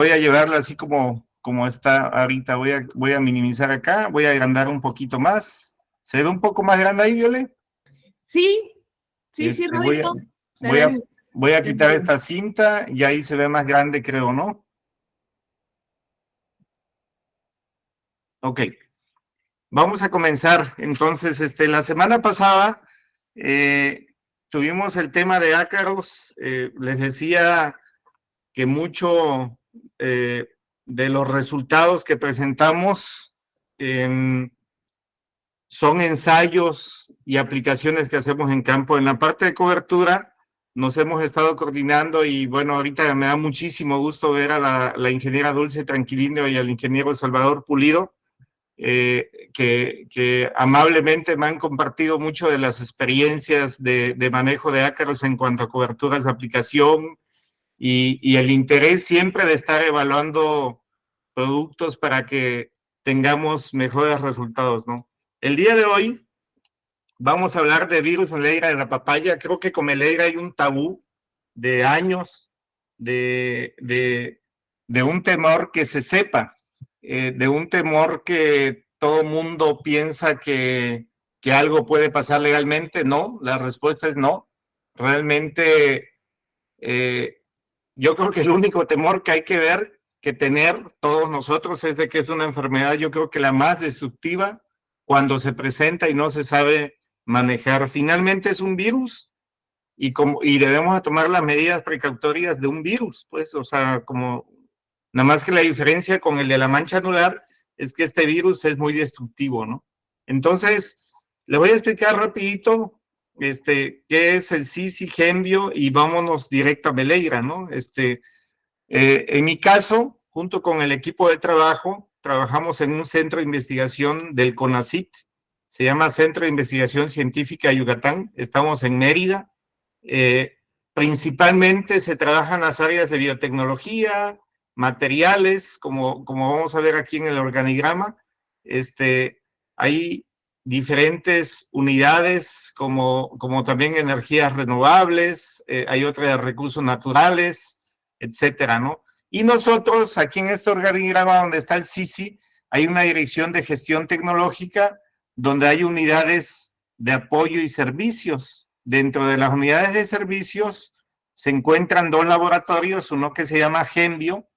Voy a llevarla así como está ahorita. Voy a minimizar acá, voy a agrandar un poquito más. ¿Se ve un poco más grande ahí, Viole? Sí, sí, sí, Este, voy a, Rodito. Se voy a, ven, voy a se ven quitar bien. esta cinta y ahí se ve más grande, creo, ¿no? Ok, vamos a comenzar. Entonces, la semana pasada eh, tuvimos el tema de ácaros. Les decía que mucho de los resultados que presentamos son ensayos y aplicaciones que hacemos en campo. En la parte de cobertura nos hemos estado coordinando y bueno, ahorita me da muchísimo gusto ver a la ingeniera Dulce Tranquilino y al ingeniero Salvador Pulido, que amablemente me han compartido mucho de las experiencias de manejo de ácaros en cuanto a coberturas de aplicación y el interés siempre de estar evaluando productos para que tengamos mejores resultados, ¿no? El día de hoy vamos a hablar de virus Meleira de la papaya. Creo que con Meleira hay un tabú de años, de, de, de un temor que se sepa, de un temor que todo mundo piensa que algo puede pasar legalmente. No, la respuesta es no. Realmente, yo creo que el único temor que hay que ver, que tener todos nosotros es de que es una enfermedad, yo creo que la más destructiva cuando se presenta y no se sabe manejar. Finalmente es un virus y debemos tomar las medidas precautorias de un virus, pues, o sea, como nada más que la diferencia con el de la mancha anular es que este virus es muy destructivo, ¿no? Entonces, le voy a explicar rapidito qué es el CICI-GEMBIO y vámonos directo a Meleira, ¿no? En mi caso, junto con el equipo de trabajo, trabajamos en un centro de investigación del CONACYT, se llama Centro de Investigación Científica Yucatán, estamos en Mérida. eh, Principalmente se trabajan las áreas de biotecnología, materiales, como vamos a ver aquí en el organigrama. Hay diferentes unidades, como también energías renovables, hay otra de recursos naturales, etcétera, ¿no? Y nosotros, aquí en este organigrama donde está el CICI, hay una dirección de gestión tecnológica donde hay unidades de apoyo y servicios. Dentro de las unidades de servicios se encuentran dos laboratorios, uno que se llama GEMBIO,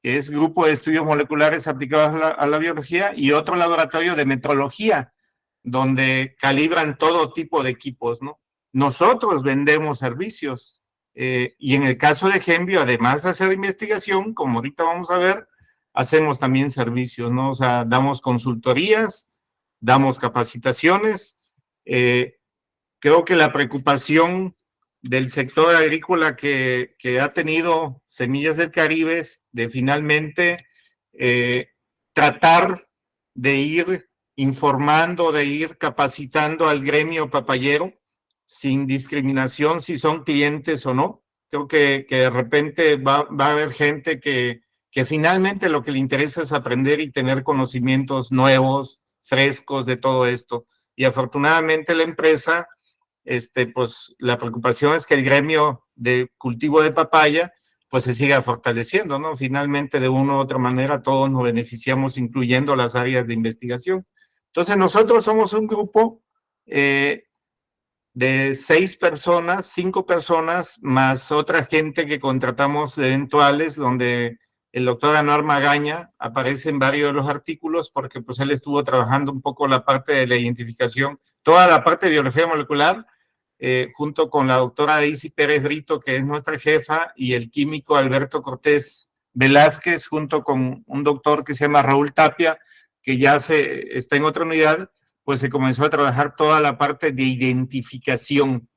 que es Grupo de Estudios Moleculares Aplicados a la Biología, y otro laboratorio de metrología, donde calibran todo tipo de equipos, ¿no? Nosotros vendemos servicios, y en el caso de GEMBIO, además de hacer investigación, como ahorita vamos a ver, hacemos también servicios, ¿no? O sea, damos consultorías, damos capacitaciones. Creo que la preocupación del sector agrícola que ha tenido Semillas del Caribe de finalmente eh, tratar de ir informando, de ir capacitando al gremio papayero sin discriminación si son clientes o no. Creo que de repente va a haber gente que finalmente lo que le interesa es aprender y tener conocimientos nuevos, frescos de todo esto. Y afortunadamente la empresa, pues la preocupación es que el gremio de cultivo de papaya pues se siga fortaleciendo, ¿no? Finalmente, de una u otra manera, todos nos beneficiamos, incluyendo las áreas de investigación. Entonces, nosotros somos un grupo de 6 personas, 5 personas, más otra gente que contratamos eventuales, donde el doctor Anuar Magaña aparece en varios de los artículos, porque pues él estuvo trabajando un poco la parte de la identificación, toda la parte de biología molecular, junto con la doctora Daisy Pérez Brito, que es nuestra jefa, y el químico Alberto Cortés Velázquez, junto con un doctor que se llama Raúl Tapia, que ya está en otra unidad, pues se comenzó a trabajar toda la parte de identificación.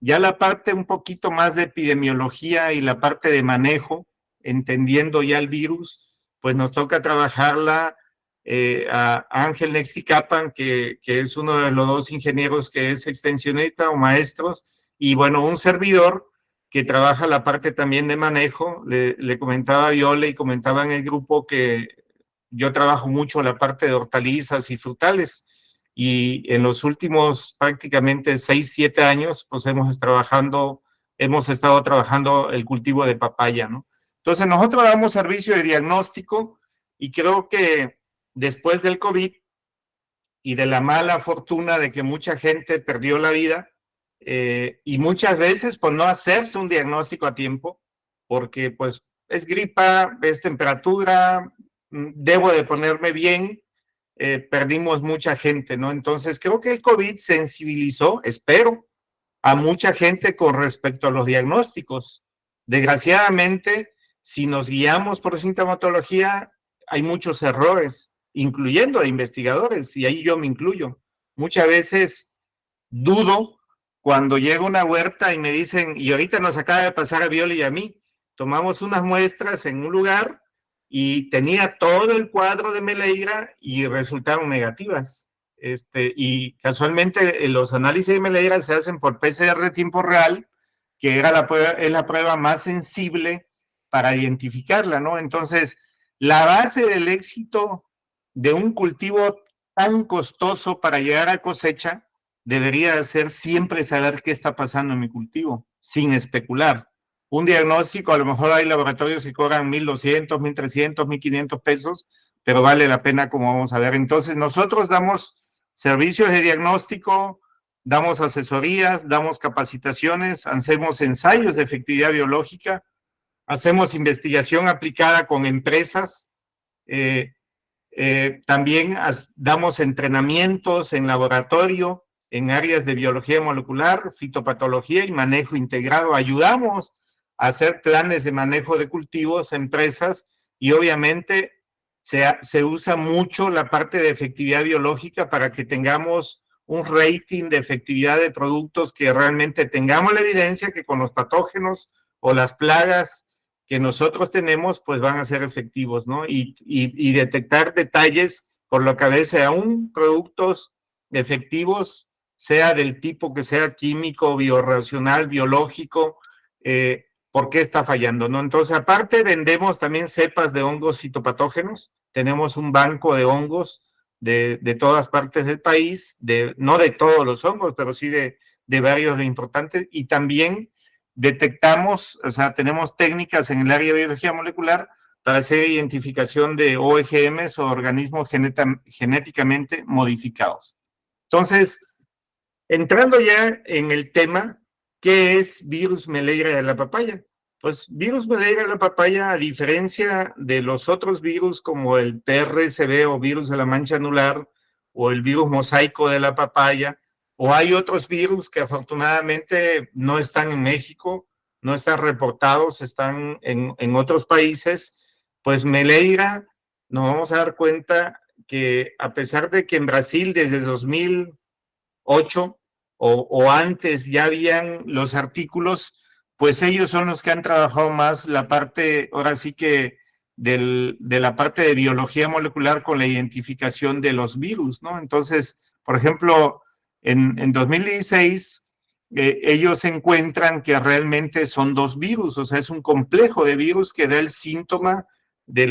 Ya la parte un poquito más de epidemiología y la parte de manejo, entendiendo ya el virus, pues nos toca trabajarla a Ángel Nexticapan, que es uno de los dos ingenieros que es extensionista o maestros, y bueno, un servidor que trabaja la parte también de manejo. Le comentaba yo, le comentaba en el grupo que yo trabajo mucho la parte de hortalizas y frutales, y en los últimos prácticamente 6, 7 años, pues hemos estado trabajando el cultivo de papaya, ¿no? Entonces, nosotros damos servicio de diagnóstico y creo que después del COVID y de la mala fortuna de que mucha gente perdió la vida, y muchas veces por no hacerse un diagnóstico a tiempo, porque pues es gripa, es temperatura, debo de ponerme bien, perdimos mucha gente, ¿no? Entonces creo que el COVID sensibilizó, espero, a mucha gente con respecto a los diagnósticos. Desgraciadamente, si nos guiamos por sintomatología, hay muchos errores, incluyendo a investigadores, y ahí yo me incluyo. Muchas veces dudo cuando llega una huerta y me dicen, y ahorita nos acaba de pasar a Viola y a mí, tomamos unas muestras en un lugar y tenía todo el cuadro de Meleira y resultaron negativas. Y casualmente los análisis de Meleira se hacen por PCR de tiempo real, que es la prueba más sensible para identificarla, ¿no? Entonces, la base del éxito de un cultivo tan costoso para llegar a cosecha debería ser siempre saber qué está pasando en mi cultivo, sin especular. Un diagnóstico, a lo mejor hay laboratorios que cobran 1,200, 1,300, 1,500 pesos, pero vale la pena, como vamos a ver. Entonces, nosotros damos servicios de diagnóstico, damos asesorías, damos capacitaciones, hacemos ensayos de efectividad biológica, hacemos investigación aplicada con empresas, también damos entrenamientos en laboratorio, en áreas de biología molecular, fitopatología y manejo integrado. Ayudamos a hacer planes de manejo de cultivos a empresas y obviamente se usa mucho la parte de efectividad biológica para que tengamos un rating de efectividad de productos, que realmente tengamos la evidencia que con los patógenos o las plagas que nosotros tenemos, pues van a ser efectivos, ¿no? Y detectar detalles por lo que a veces aún productos efectivos, sea del tipo que sea químico, biorracional, biológico, ¿por qué está fallando, no? Entonces, aparte, vendemos también cepas de hongos fitopatógenos. Tenemos un banco de hongos de todas partes del país, no de todos los hongos, pero sí de varios importantes, y también detectamos, o sea, tenemos técnicas en el área de biología molecular para hacer identificación de OGMs o organismos genéticamente modificados. Entonces, entrando ya en el tema, ¿qué es virus Meleira de la papaya? Pues virus Meleira de la papaya, a diferencia de los otros virus como el PRSB o virus de la mancha anular o el virus mosaico de la papaya, o hay otros virus que afortunadamente no están en México, no están reportados, están en otros países, pues Meleira, nos vamos a dar cuenta que a pesar de que en Brasil desde 2008 o antes ya habían los artículos, pues ellos son los que han trabajado más la parte, ahora sí que de la parte de biología molecular con la identificación de los virus, ¿no? Entonces, por ejemplo, en 2016, ellos encuentran que realmente son dos virus, o sea, es un complejo de virus que da el síntoma de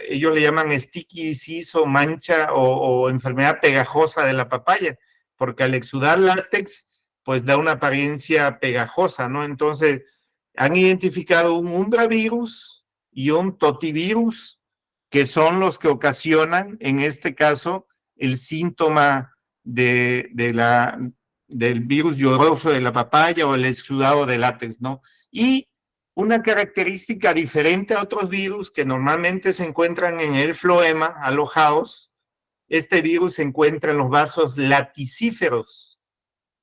ellos le llaman sticky disease o mancha o enfermedad pegajosa de la papaya, porque al exudar látex, pues da una apariencia pegajosa, ¿no? Entonces, han identificado un umbravirus y un totivirus, que son los que ocasionan, en este caso, el síntoma del virus lloroso de la papaya o el exudado de látex, ¿no? Y una característica diferente a otros virus que normalmente se encuentran en el floema, alojados, este virus se encuentra en los vasos laticíferos,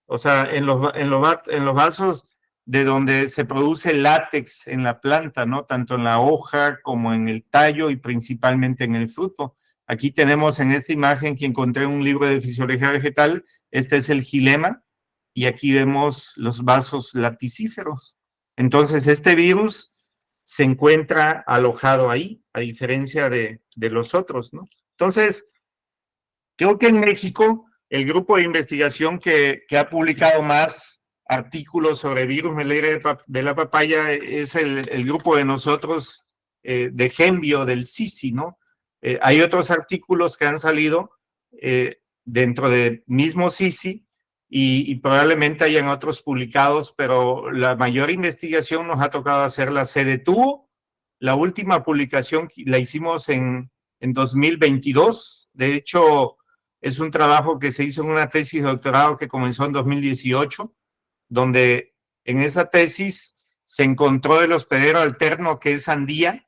o sea, en los vasos de donde se produce látex en la planta, ¿no? Tanto en la hoja como en el tallo y principalmente en el fruto. Aquí tenemos en esta imagen que encontré en un libro de fisiología vegetal, este es el xilema, y aquí vemos los vasos laticíferos. Entonces, este virus se encuentra alojado ahí, a diferencia de los otros, ¿no? Entonces, creo que en México, el grupo de investigación que ha publicado más artículos sobre virus Meleira de la papaya es el grupo de nosotros de Genbio, del CICI, ¿no? Hay otros artículos que han salido dentro del mismo CICI y probablemente hayan otros publicados, pero la mayor investigación nos ha tocado hacer la C de tubo, La última publicación la hicimos en 2022. De hecho, es un trabajo que se hizo en una tesis de doctorado que comenzó en 2018, donde en esa tesis se encontró el hospedero alterno que es sandía.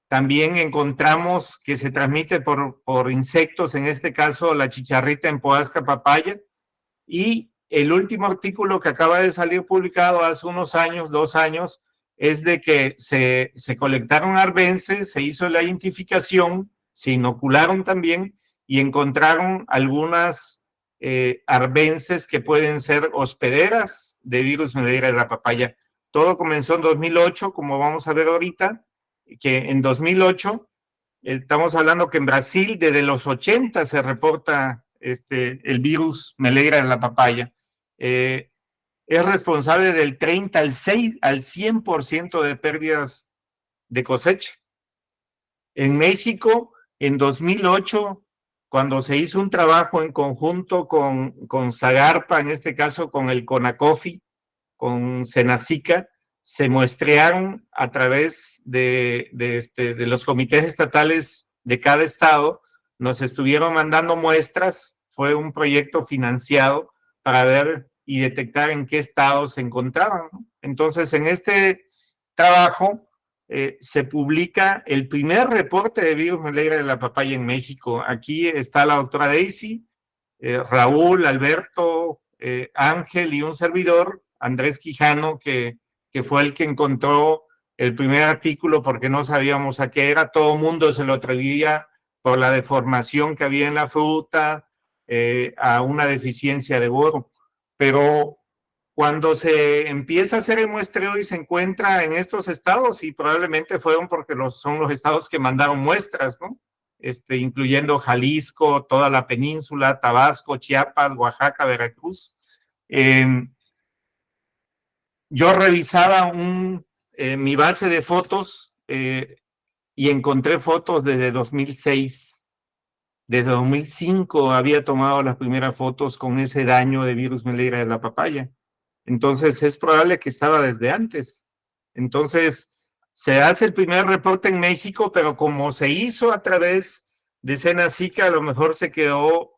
También encontramos que se transmite por insectos, en este caso la chicharrita en Poasca papaya. Y el último artículo que acaba de salir publicado hace unos años, 2 años, es de que se colectaron arbences, se hizo la identificación, se inocularon también y encontraron algunas arbences que pueden ser hospederas de virus Medeira de la papaya. Todo comenzó en 2008, como vamos a ver ahorita, que en 2008, estamos hablando que en Brasil desde los 80 se reporta el virus Medeira de la papaya. Es responsable del 30 al 100% de pérdidas de cosecha. En México, en 2008, cuando se hizo un trabajo en conjunto con Zagarpa, en este caso con el CONACOFI, con Senacica, se muestrearon a través de los comités estatales de cada estado, nos estuvieron mandando muestras, fue un proyecto financiado para ver y detectar en qué estado se encontraban, ¿no? Entonces, en este trabajo se publica el primer reporte de virus Medeira de la papaya en México. Aquí está la doctora Daisy, Raúl, Alberto, Ángel y un servidor, Andrés Quijano, que fue el que encontró el primer artículo porque no sabíamos a qué era, todo el mundo se lo atribuía por la deformación que había en la fruta, a una deficiencia de boro. Pero cuando se empieza a hacer el muestreo y se encuentra en estos estados, y probablemente fueron porque son los estados que mandaron muestras, ¿no? Incluyendo Jalisco, toda la península, Tabasco, Chiapas, Oaxaca, Veracruz. Yo revisaba mi base de fotos y encontré fotos desde 2006. Desde 2005 había tomado las primeras fotos con ese daño de virus Medeira de la papaya. Entonces es probable que estaba desde antes. Entonces se hace el primer reporte en México, pero como se hizo a través de Senacica, a lo mejor se quedó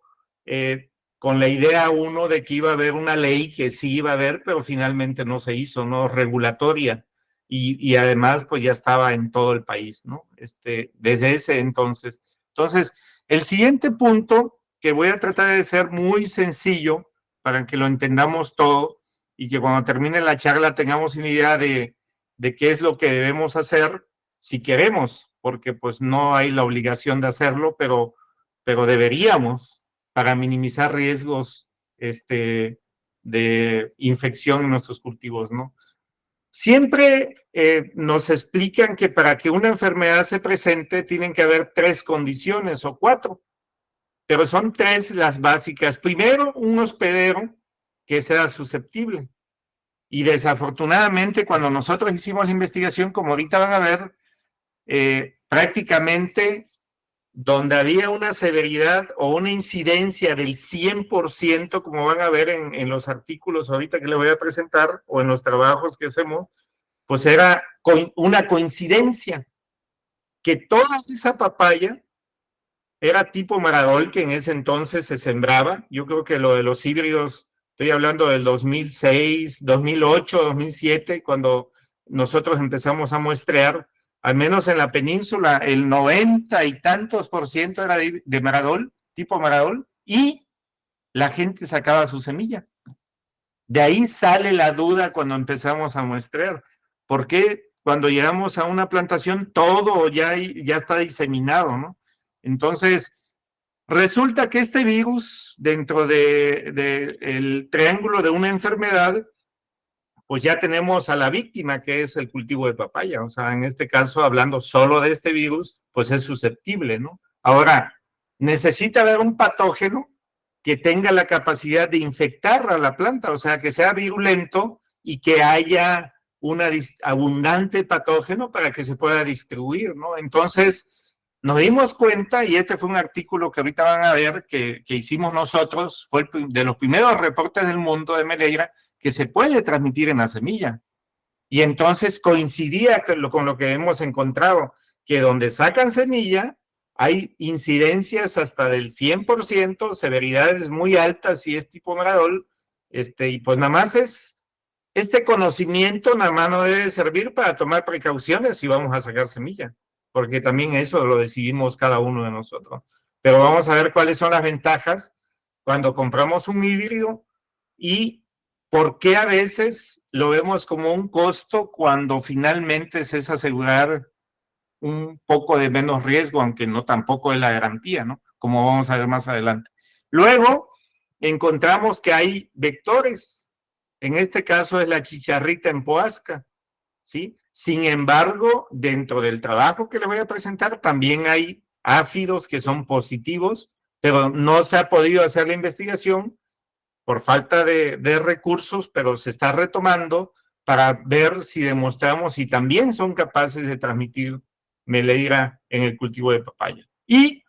con la idea uno de que iba a haber una ley que sí iba a haber, pero finalmente no se hizo, ¿no? Regulatoria. Y además, pues ya estaba en todo el país, ¿no? Desde ese entonces. Entonces, el siguiente punto, que voy a tratar de ser muy sencillo para que lo entendamos todo y que cuando termine la charla tengamos una idea de qué es lo que debemos hacer si queremos, porque pues no hay la obligación de hacerlo, pero deberíamos para minimizar riesgos de infección en nuestros cultivos, ¿no? Siempre nos explican que para que una enfermedad se presente tienen que haber 3 condiciones o 4, pero son 3 las básicas. Primero, un hospedero que sea susceptible. Y desafortunadamente, cuando nosotros hicimos la investigación, como ahorita van a ver, prácticamente donde había una severidad o una incidencia del 100%, como van a ver en los artículos ahorita que les voy a presentar, o en los trabajos que hacemos, pues era una coincidencia, que toda esa papaya era tipo Maradol, que en ese entonces se sembraba. Yo creo que lo de los híbridos, estoy hablando del 2006, 2008, 2007, cuando nosotros empezamos a muestrear, al menos en la península, el 90 y tantos % era de Maradol, tipo Maradol, y la gente sacaba su semilla. De ahí sale la duda cuando empezamos a muestrear. ¿Por qué cuando llegamos a una plantación todo ya está diseminado, ¿no? Entonces, resulta que este virus, dentro del triángulo de una enfermedad, pues ya tenemos a la víctima, que es el cultivo de papaya. O sea, en este caso, hablando solo de este virus, pues es susceptible, ¿no? Ahora, necesita haber un patógeno que tenga la capacidad de infectar a la planta, o sea, que sea virulento y que haya un abundante patógeno para que se pueda distribuir, ¿no? Entonces, nos dimos cuenta, y este fue un artículo que ahorita van a ver que hicimos nosotros, fue de los primeros reportes del mundo de Medeira, que se puede transmitir en la semilla. Y entonces coincidía con lo que hemos encontrado, que donde sacan semilla hay incidencias hasta del 100%, severidades muy altas si es tipo Maradol, y pues nada más es, este conocimiento nada más no debe servir para tomar precauciones si vamos a sacar semilla, porque también eso lo decidimos cada uno de nosotros. Pero vamos a ver cuáles son las ventajas cuando compramos un híbrido y por qué a veces lo vemos como un costo cuando finalmente es asegurar un poco de menos riesgo, aunque no tampoco es la garantía, ¿no? Como vamos a ver más adelante. Luego, encontramos que hay vectores. En este caso es la chicharrita en Poasca, ¿sí? Sin embargo, dentro del trabajo que les voy a presentar, también hay áfidos que son positivos, pero no se ha podido hacer la investigación por falta de recursos, pero se está retomando para ver si demostramos si también son capaces de transmitir Meleira en el cultivo de papaya. Y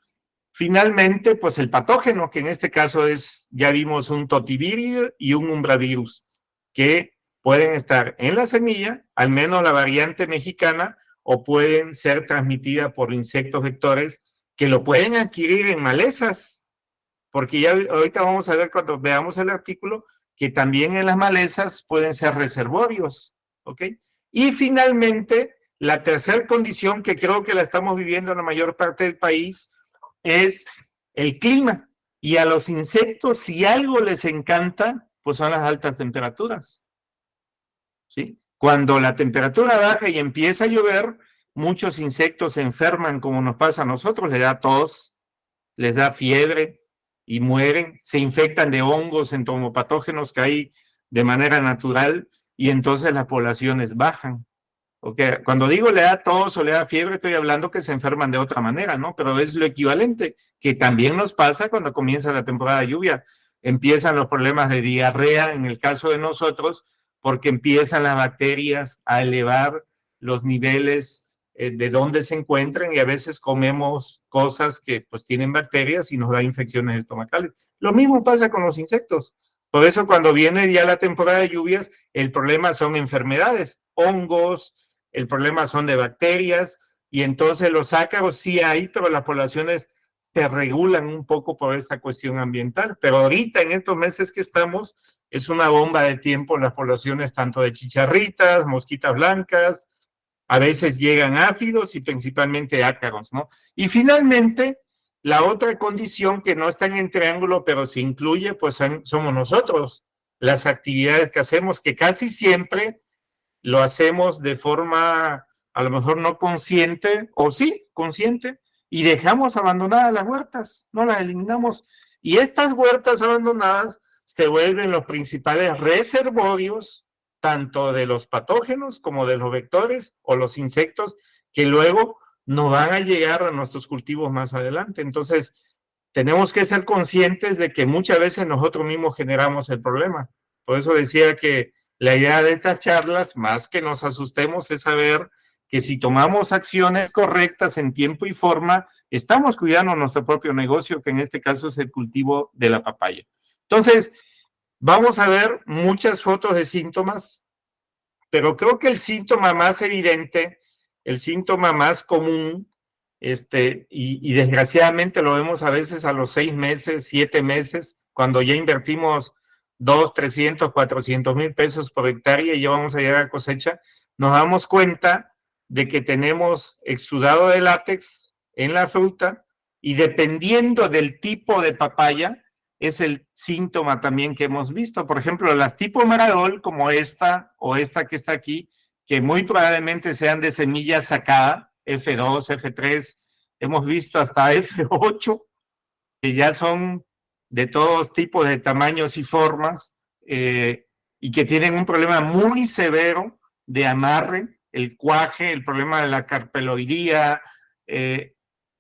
finalmente, pues el patógeno, que en este caso es, ya vimos un totivirus y un umbravirus, que pueden estar en la semilla, al menos la variante mexicana, o pueden ser transmitidas por insectos vectores que lo pueden adquirir en malezas, porque ya ahorita vamos a ver cuando veamos el artículo que también en las malezas pueden ser reservorios, ¿ok? Y finalmente, la tercera condición que creo que la estamos viviendo en la mayor parte del país es el clima. Y a los insectos, si algo les encanta, pues son las altas temperaturas, ¿sí? Cuando la temperatura baja y empieza a llover, muchos insectos se enferman, como nos pasa a nosotros, les da tos, les da fiebre y mueren, se infectan de hongos entomopatógenos que hay de manera natural y entonces las poblaciones bajan. Okay. Cuando digo le da tos o le da fiebre, estoy hablando que se enferman de otra manera, ¿no? Pero es lo equivalente, que también nos pasa cuando comienza la temporada de lluvia. Empiezan los problemas de diarrea, en el caso de nosotros, porque empiezan las bacterias a elevar los niveles de donde se encuentran y a veces comemos cosas que pues tienen bacterias y nos da infecciones estomacales. Lo mismo pasa con los insectos. Por eso cuando viene ya la temporada de lluvias, el problema son enfermedades, hongos, el problema son de bacterias, y entonces los ácaros sí hay, pero las poblaciones se regulan un poco por esta cuestión ambiental. Pero ahorita, en estos meses que estamos, es una bomba de tiempo en las poblaciones tanto de chicharritas, mosquitas blancas, a veces llegan áfidos y principalmente ácaros, ¿no? Y finalmente, la otra condición que no está en el triángulo, pero se incluye, pues somos nosotros, las actividades que hacemos, que casi siempre lo hacemos de forma a lo mejor no consciente, o sí, consciente, y dejamos abandonadas las huertas, no las eliminamos. Y estas huertas abandonadas se vuelven los principales reservorios, tanto de los patógenos como de los vectores o los insectos, que luego no van a llegar a nuestros cultivos más adelante. Entonces, tenemos que ser conscientes de que muchas veces nosotros mismos generamos el problema. Por eso decía que la idea de estas charlas, más que nos asustemos, es saber que si tomamos acciones correctas en tiempo y forma, estamos cuidando nuestro propio negocio, que en este caso es el cultivo de la papaya. Entonces, vamos a ver muchas fotos de síntomas, pero creo que el síntoma más evidente, el síntoma más común, y desgraciadamente lo vemos a veces a los 6 meses, 7 meses, cuando ya invertimos 200, 300, 400 mil pesos por hectárea y ya vamos a llegar a cosecha, nos damos cuenta de que tenemos exudado de látex en la fruta y dependiendo del tipo de papaya, es el síntoma también que hemos visto. Por ejemplo, las tipo Maradol, como esta o esta que está aquí, que muy probablemente sean de semilla sacada, F2, F3, hemos visto hasta F8, que ya son de todos tipos de tamaños y formas, y que tienen un problema muy severo de amarre, el cuaje, el problema de la carpeloidía,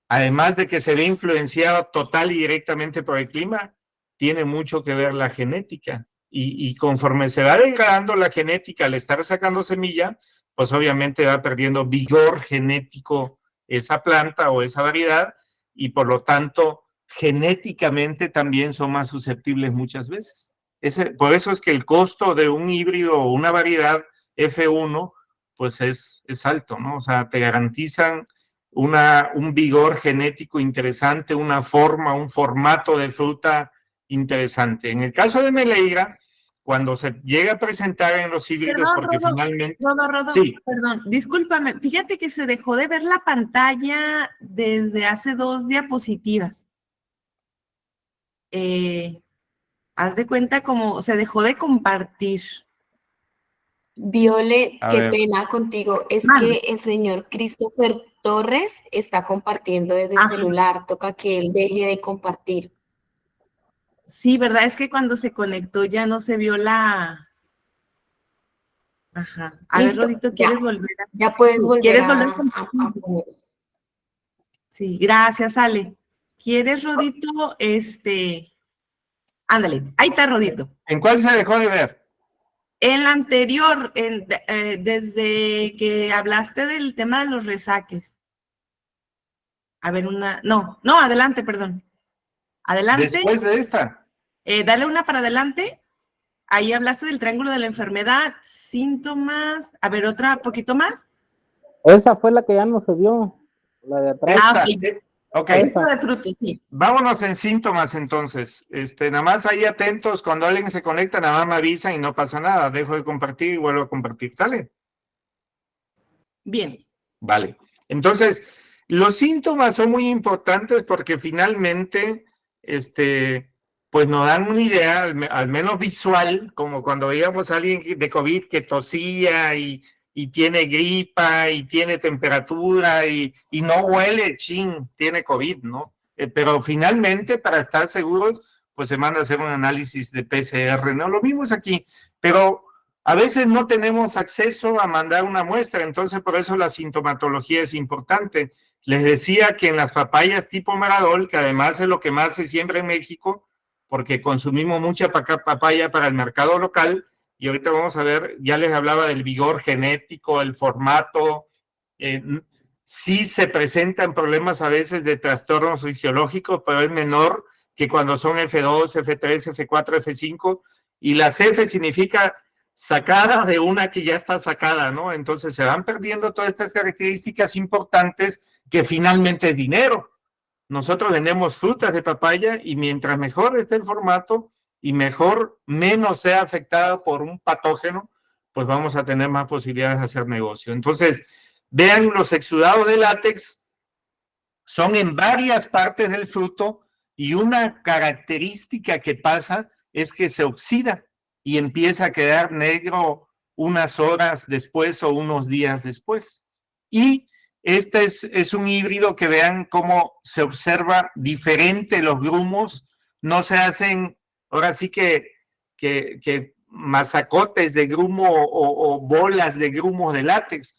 además de que se ve influenciado total y directamente por el clima, tiene mucho que ver la genética. Y conforme se va degradando la genética al estar sacando semilla, pues obviamente va perdiendo vigor genético esa planta o esa variedad, y por lo tanto genéticamente también son más susceptibles muchas veces. Por eso es que el costo de un híbrido o una variedad F1, pues es alto, ¿no? O sea, te garantizan un vigor genético interesante, una forma, un formato de fruta interesante. En el caso de Meleira, cuando se llega a presentar en los híbridos, Perdón, porque Rodo, finalmente... Rodo, Sí, perdón, discúlpame, fíjate que se dejó de ver la pantalla desde hace 2 diapositivas. Haz de cuenta como se dejó de compartir. Viole, a qué ver. pena contigo. Es Mande. que el señor Christopher Torres está compartiendo desde el Ajá. celular. Toca que él deje de compartir. Sí, ¿verdad? Es que cuando se conectó ya no se vio la... Ajá. A ver, Listo, Rodito, ya. ¿quieres volver a... Ya puedes volver ¿Quieres a, volver a a, compartir? a poner. Sí, gracias, Ale. ¿Quieres, Rodito? Ándale, ahí está, Rodito. ¿En cuál se dejó de ver? En la anterior, desde que hablaste del tema de los resaques. A ver, no, adelante, perdón. Adelante, Después de esta. dale una para adelante. Ahí hablaste del triángulo de la enfermedad, síntomas. A ver, otra, poquito más. Esa fue la que ya no se vio, la de atrás. Esta. Ok. Ok. Eso de frutos, sí. Vámonos en síntomas entonces. Nada más ahí atentos, cuando alguien se conecta, nada más me avisa y no pasa nada. Dejo de compartir y vuelvo a compartir. ¿Sale? Bien. Vale. Entonces, los síntomas son muy importantes porque finalmente, pues nos dan una idea, al menos visual, como cuando veíamos a alguien de COVID que tosía y tiene gripa y tiene temperatura y no huele, tiene COVID, ¿no? Pero finalmente, para estar seguros, pues se manda a hacer un análisis de PCR, ¿no? Lo mismo es aquí, pero a veces no tenemos acceso a mandar una muestra, entonces por eso la sintomatología es importante. Les decía que en las papayas tipo Maradol, que además es lo que más se siembra en México, porque consumimos mucha papaya para el mercado local, y ahorita vamos a ver, ya les hablaba del vigor genético, el formato, sí se presentan problemas a veces de trastornos fisiológicos, pero es menor que cuando son F2, F3, F4, F5, y las F significa sacada de una que ya está sacada, ¿no? Entonces se van perdiendo todas estas características importantes que finalmente es dinero. Nosotros vendemos frutas de papaya y mientras mejor esté el formato y menos sea afectado por un patógeno, pues vamos a tener más posibilidades de hacer negocio. Entonces, vean los exudados de látex, son en varias partes del fruto y una característica que pasa es que se oxida y empieza a quedar negro unas horas después o unos días después. Y este es un híbrido que vean cómo se observa diferente los grumos, no se hacen, ahora sí que masacotes de grumo o bolas de grumos de látex.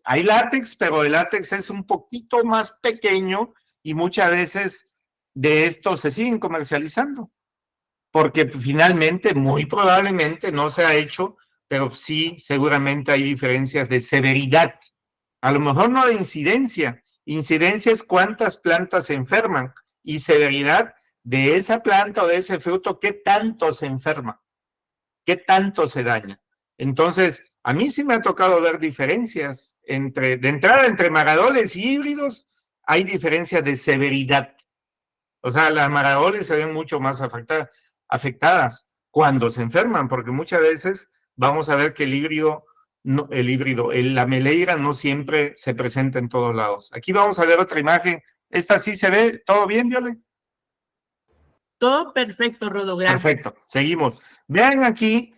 Hay látex, pero el látex es un poquito más pequeño y muchas veces de estos se siguen comercializando porque finalmente, muy probablemente no se ha hecho, pero sí, seguramente hay diferencias de severidad. A lo mejor no de incidencia. Incidencia es cuántas plantas se enferman y severidad de esa planta o de ese fruto, qué tanto se enferma, qué tanto se daña. Entonces, a mí sí me ha tocado ver diferencias de entrada entre maradoles y híbridos, hay diferencias de severidad. O sea, las maradoles se ven mucho más afectadas cuando se enferman, porque muchas veces vamos a ver que la meleira no siempre se presenta en todos lados. Aquí vamos a ver otra imagen. Esta sí se ve, ¿todo bien, Viole? Todo perfecto, Rodo, gracias. Perfecto, seguimos. Vean aquí,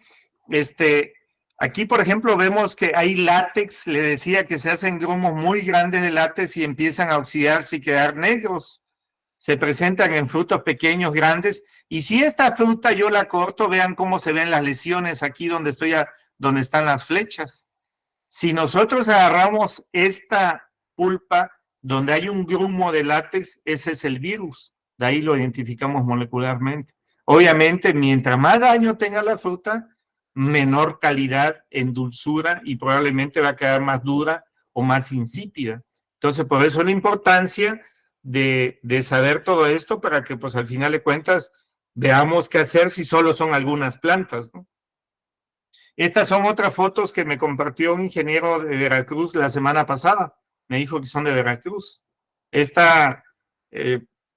aquí por ejemplo vemos que hay látex, le decía que se hacen grumos muy grandes de látex y empiezan a oxidarse y quedar negros. Se presentan en frutos pequeños, grandes, y si esta fruta yo la corto, vean cómo se ven las lesiones aquí donde donde están las flechas. Si nosotros agarramos esta pulpa donde hay un grumo de látex, ese es el virus, de ahí lo identificamos molecularmente. Obviamente, mientras más daño tenga la fruta, menor calidad en dulzura y probablemente va a quedar más dura o más insípida. Entonces, por eso la importancia de saber todo esto para que pues al final de cuentas veamos qué hacer si solo son algunas plantas, ¿no? Estas son otras fotos que me compartió un ingeniero de Veracruz la semana pasada. Me dijo que son de Veracruz. Esta,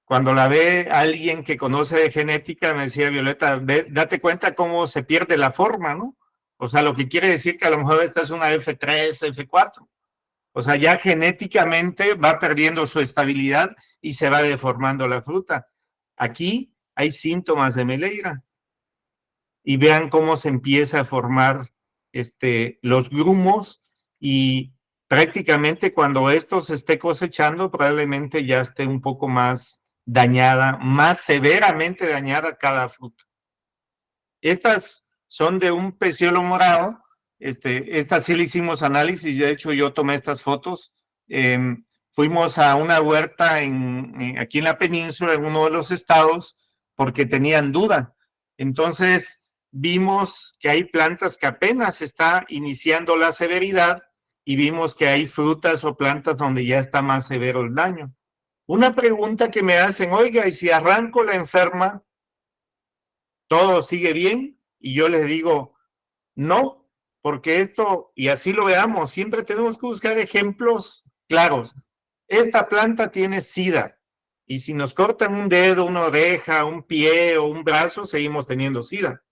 cuando la ve alguien que conoce de genética, me decía, Violeta, date cuenta cómo se pierde la forma, ¿no? O sea, lo que quiere decir que a lo mejor esta es una F3, F4. O sea, ya genéticamente va perdiendo su estabilidad y se va deformando la fruta. Aquí hay síntomas de Meleira. Y vean cómo se empieza a formar los grumos, y prácticamente cuando esto se esté cosechando, probablemente ya esté un poco más dañada, más severamente dañada cada fruta. Estas son de un peciolo morado. Estas sí le hicimos análisis, de hecho yo tomé estas fotos. Fuimos a una huerta aquí en la península, en uno de los estados, porque tenían duda. Entonces vimos que hay plantas que apenas está iniciando la severidad, y vimos que hay frutas o plantas donde ya está más severo el daño. Una pregunta que me hacen, oiga, ¿y si arranco la enferma, todo sigue bien? Y yo les digo, no, porque esto, y así lo veamos, siempre tenemos que buscar ejemplos claros. Esta planta tiene SIDA, y si nos cortan un dedo, una oreja, un pie o un brazo, seguimos teniendo SIDA.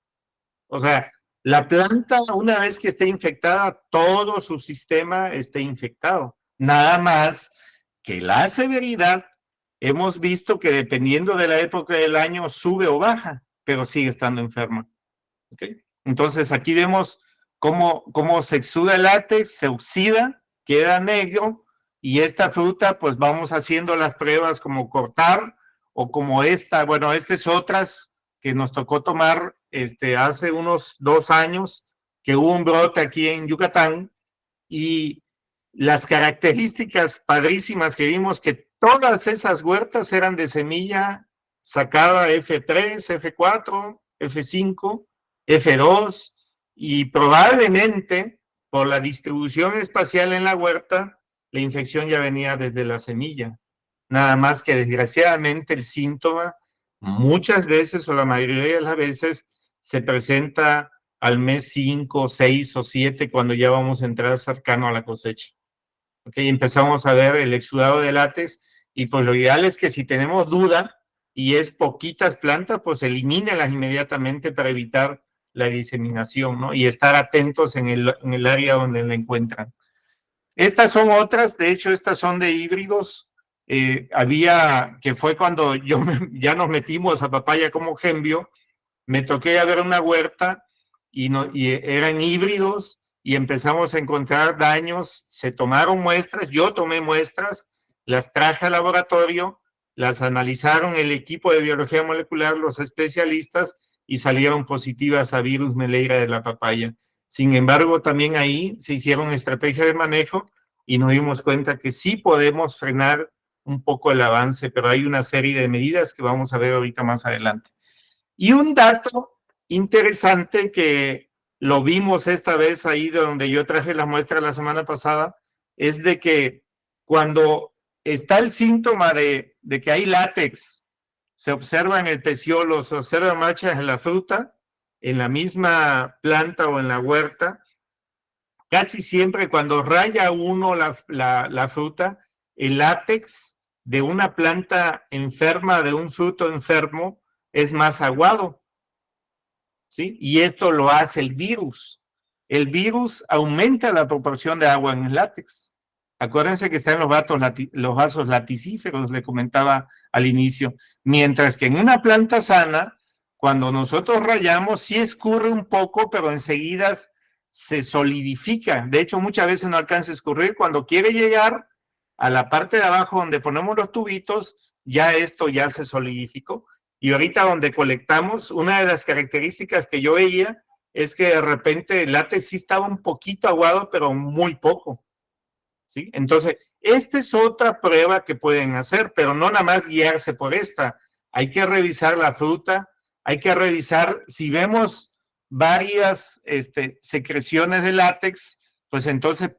O sea, la planta, una vez que esté infectada, todo su sistema esté infectado. Nada más que la severidad, hemos visto que dependiendo de la época del año sube o baja, pero sigue estando enferma. ¿Okay? Entonces aquí vemos cómo se exuda el látex, se oxida, queda negro, y esta fruta, pues vamos haciendo las pruebas como cortar, o como esta, bueno, estas otras que nos tocó tomar hace unos 2 años, que hubo un brote aquí en Yucatán, y las características padrísimas que vimos, que todas esas huertas eran de semilla sacada F3, F4, F5, F2, y probablemente por la distribución espacial en la huerta, la infección ya venía desde la semilla. Nada más que desgraciadamente el síntoma muchas veces, o la mayoría de las veces, se presenta al mes 5, 6 o 7, cuando ya vamos a entrar cercano a la cosecha. Okay, empezamos a ver el exudado de látex, y pues lo ideal es que si tenemos duda y es poquitas plantas, pues elimínalas inmediatamente para evitar la diseminación, ¿no? Y estar atentos en el área donde la encuentran. Estas son otras, de hecho estas son de híbridos. Que fue cuando ya nos metimos a papaya como Gembio, me toqué a ver una huerta y eran híbridos, y empezamos a encontrar daños. Se tomaron muestras, yo tomé muestras, las traje al laboratorio, las analizaron el equipo de biología molecular, los especialistas, y salieron positivas a virus Meleira de la papaya. Sin embargo, también ahí se hicieron estrategias de manejo, y nos dimos cuenta que sí podemos frenar un poco el avance, pero hay una serie de medidas que vamos a ver ahorita más adelante. Y un dato interesante que lo vimos esta vez ahí de donde yo traje la muestra la semana pasada, es de que cuando está el síntoma de que hay látex, se observa en el peciolo, se observan manchas en la fruta, en la misma planta o en la huerta. Casi siempre cuando raya uno la fruta, el látex de una planta enferma, de un fruto enfermo, es más aguado, ¿sí? Y esto lo hace el virus. El virus aumenta la proporción de agua en el látex. Acuérdense que están los vasos laticíferos, le comentaba al inicio. Mientras que en una planta sana, cuando nosotros rayamos, sí escurre un poco, pero enseguida se solidifica. De hecho, muchas veces no alcanza a escurrir. Cuando quiere llegar a la parte de abajo donde ponemos los tubitos, ya esto ya se solidificó. Y ahorita donde colectamos, una de las características que yo veía es que de repente el látex sí estaba un poquito aguado, pero muy poco, ¿sí? Entonces, esta es otra prueba que pueden hacer, pero no nada más guiarse por esta. Hay que revisar la fruta, hay que revisar si vemos varias secreciones de látex, pues entonces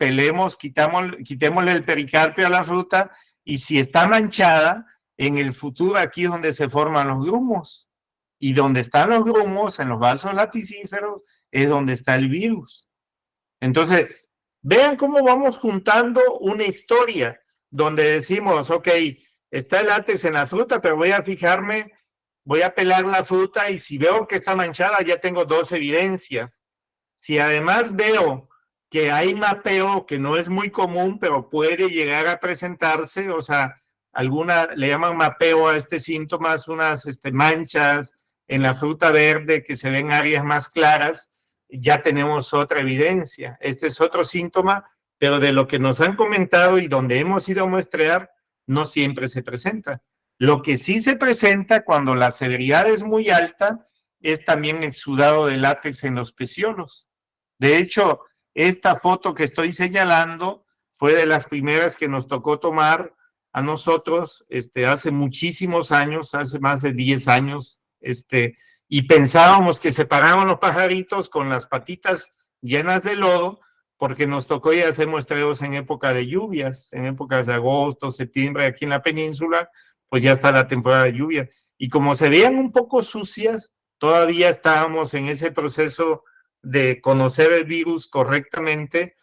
quitémosle el pericarpio a la fruta, y si está manchada, en el futuro aquí es donde se forman los grumos, y donde están los grumos, en los vasos laticíferos, es donde está el virus. Entonces, vean cómo vamos juntando una historia donde decimos, ok, está el látex en la fruta, pero voy a fijarme, voy a pelar la fruta y si veo que está manchada, ya tengo 2 evidencias. Si además veo que hay mapeo que no es muy común, pero puede llegar a presentarse, o sea, le llaman mapeo a este síntoma, unas manchas en la fruta verde que se ven áreas más claras, ya tenemos otra evidencia. Este es otro síntoma, pero de lo que nos han comentado y donde hemos ido a muestrear, no siempre se presenta. Lo que sí se presenta cuando la severidad es muy alta es también exudado de látex en los peciolos. De hecho, esta foto que estoy señalando fue de las primeras que nos tocó tomar a nosotros hace muchísimos años, hace más de 10 años, y pensábamos que se paraban los pajaritos con las patitas llenas de lodo, porque nos tocó ya hacer muestreos en época de lluvias, en épocas de agosto, septiembre, aquí en la península, pues ya está la temporada de lluvias. Y como se veían un poco sucias, todavía estábamos en ese proceso de conocer el virus correctamente.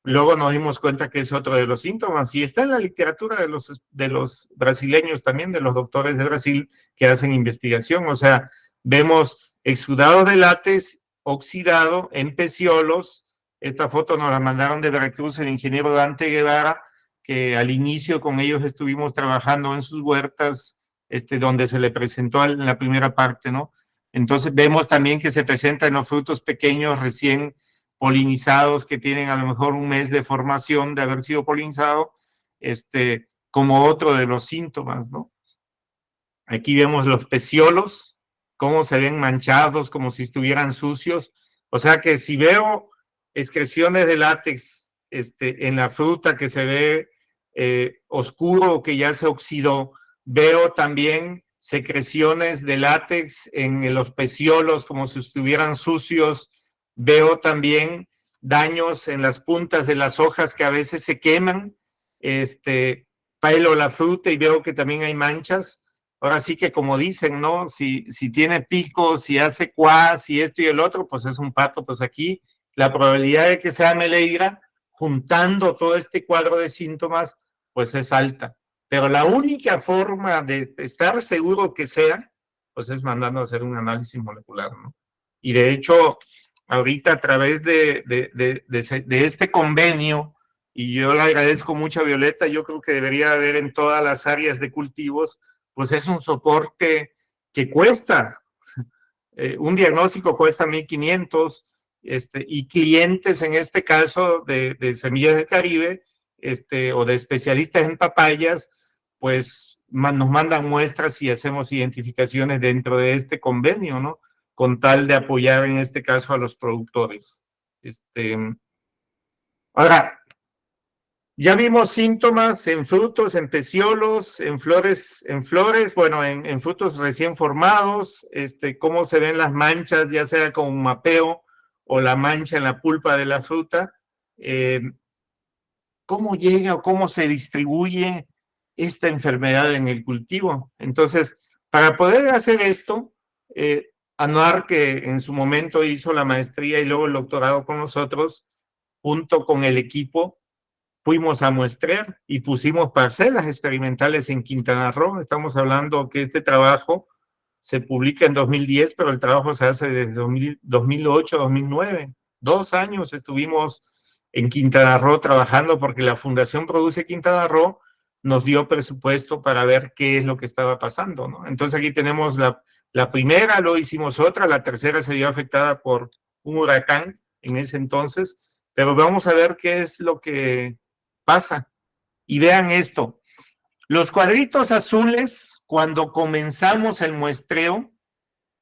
Luego nos dimos cuenta que es otro de los síntomas, y está en la literatura de los brasileños también, de los doctores de Brasil que hacen investigación. O sea, vemos exudados de látex oxidado en peciolos. Esta foto nos la mandaron de Veracruz el ingeniero Dante Guevara, que al inicio con ellos estuvimos trabajando en sus huertas, donde se le presentó en la primera parte, ¿no? Entonces vemos también que se presenta en los frutos pequeños recién polinizados, que tienen a lo mejor un mes de formación de haber sido polinizado, como otro de los síntomas, ¿no? Aquí vemos los peciolos, cómo se ven manchados, como si estuvieran sucios. O sea que si veo excreciones de látex en la fruta que se ve oscuro o que ya se oxidó, veo también secreciones de látex en los peciolos como si estuvieran sucios. Veo también daños en las puntas de las hojas que a veces se queman. Pelo la fruta y veo que también hay manchas. Ahora sí que como dicen, ¿no? Si tiene pico, si hace cuá, si esto y el otro, pues es un pato. Pues aquí la probabilidad de que sea Meleira, juntando todo este cuadro de síntomas, pues es alta. Pero la única forma de estar seguro que sea, pues es mandando a hacer un análisis molecular, ¿no? Y de hecho, ahorita a través de este convenio, y yo le agradezco mucho a Violeta, yo creo que debería haber en todas las áreas de cultivos, pues es un soporte que cuesta. Un diagnóstico cuesta 1,500, y clientes en este caso de Semillas del Caribe, o de especialistas en papayas, pues nos mandan muestras y hacemos identificaciones dentro de este convenio, ¿no? Con tal de apoyar en este caso a los productores. Ahora, ya vimos síntomas en frutos, en peciolos, en flores, bueno, en frutos recién formados, cómo se ven las manchas, ya sea con un mapeo o la mancha en la pulpa de la fruta, cómo llega o cómo se distribuye esta enfermedad en el cultivo. Entonces, para poder hacer esto, Anuar, que en su momento hizo la maestría y luego el doctorado con nosotros, junto con el equipo, fuimos a muestrear y pusimos parcelas experimentales en Quintana Roo. Estamos hablando que este trabajo se publica en 2010, pero el trabajo se hace desde 2008, 2009. 2 años estuvimos en Quintana Roo trabajando porque la Fundación Produce Quintana Roo nos dio presupuesto para ver qué es lo que estaba pasando, ¿no? Entonces aquí tenemos la primera, luego hicimos otra, la tercera se vio afectada por un huracán en ese entonces, pero vamos a ver qué es lo que pasa. Y vean esto, los cuadritos azules, cuando comenzamos el muestreo,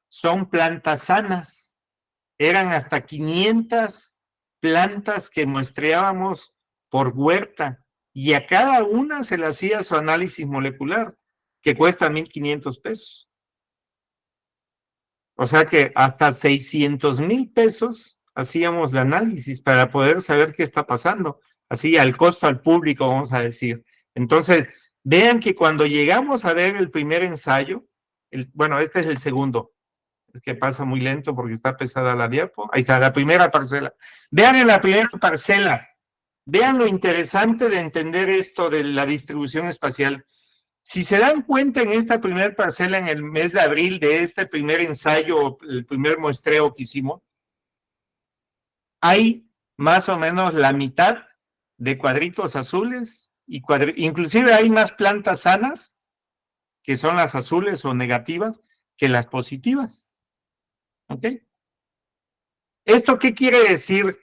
son plantas sanas. Eran hasta 500 plantas que muestreábamos por huerta, y a cada una se le hacía su análisis molecular, que cuesta 1,500 pesos. O sea que hasta 600,000 pesos hacíamos de análisis para poder saber qué está pasando. Así al costo al público, vamos a decir. Entonces, vean que cuando llegamos a ver el primer ensayo, bueno, este es el segundo, Es que pasa muy lento porque está pesada la diapo. Ahí está, la primera parcela. Vean en la primera parcela. Vean lo interesante de entender esto de la distribución espacial. Si se dan cuenta en esta primera parcela en el mes de abril de este primer ensayo, el primer muestreo que hicimos, hay más o menos la mitad de cuadritos azules y inclusive hay más plantas sanas, que son las azules o negativas, que las positivas. ¿Ok? ¿Esto qué quiere decir?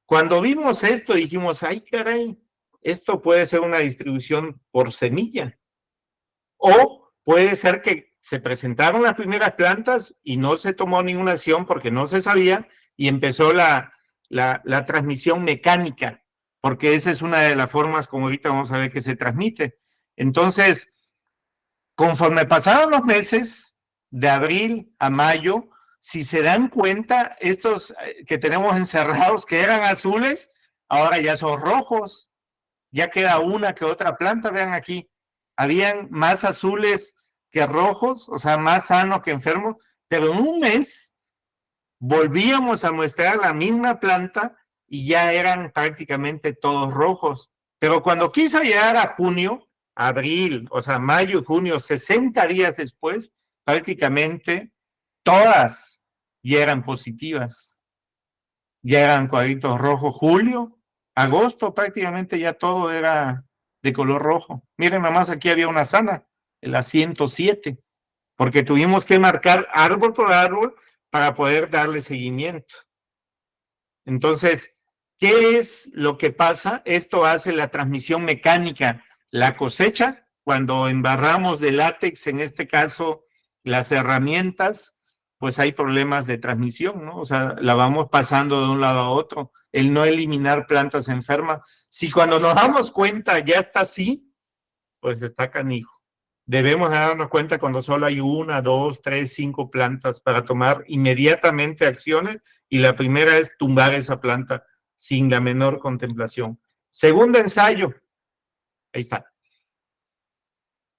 Cuando vimos esto dijimos, ay caray, esto puede ser una distribución por semilla. O puede ser que se presentaron las primeras plantas y no se tomó ninguna acción porque no se sabía y empezó la transmisión mecánica, porque esa es una de las formas como ahorita vamos a ver que se transmite. Entonces, conforme pasaron los meses, de abril a mayo, si se dan cuenta, estos que tenemos encerrados que eran azules, ahora ya son rojos, ya queda una que otra planta, vean aquí, habían más azules que rojos, o sea, más sanos que enfermos, pero en un mes volvíamos a muestrar la misma planta y ya eran prácticamente todos rojos. Pero cuando quiso llegar a junio, abril, o sea, mayo, junio, 60 días después, prácticamente todas ya eran positivas. Ya eran cuadritos rojos. Julio, agosto, prácticamente ya todo era de color rojo. Miren, nomás aquí había una sana, la 107, porque tuvimos que marcar árbol por árbol para poder darle seguimiento. Entonces, ¿qué es lo que pasa? Esto hace la transmisión mecánica. La cosecha, cuando embarramos de látex, en este caso, las herramientas, pues hay problemas de transmisión, ¿no? O sea, la vamos pasando de un lado a otro. El no eliminar plantas enfermas. Si cuando nos damos cuenta ya está así, pues está canijo. Debemos darnos cuenta cuando solo hay 1, 2, 3, 5 plantas para tomar inmediatamente acciones y la primera es tumbar esa planta sin la menor contemplación. Segundo ensayo, ahí está.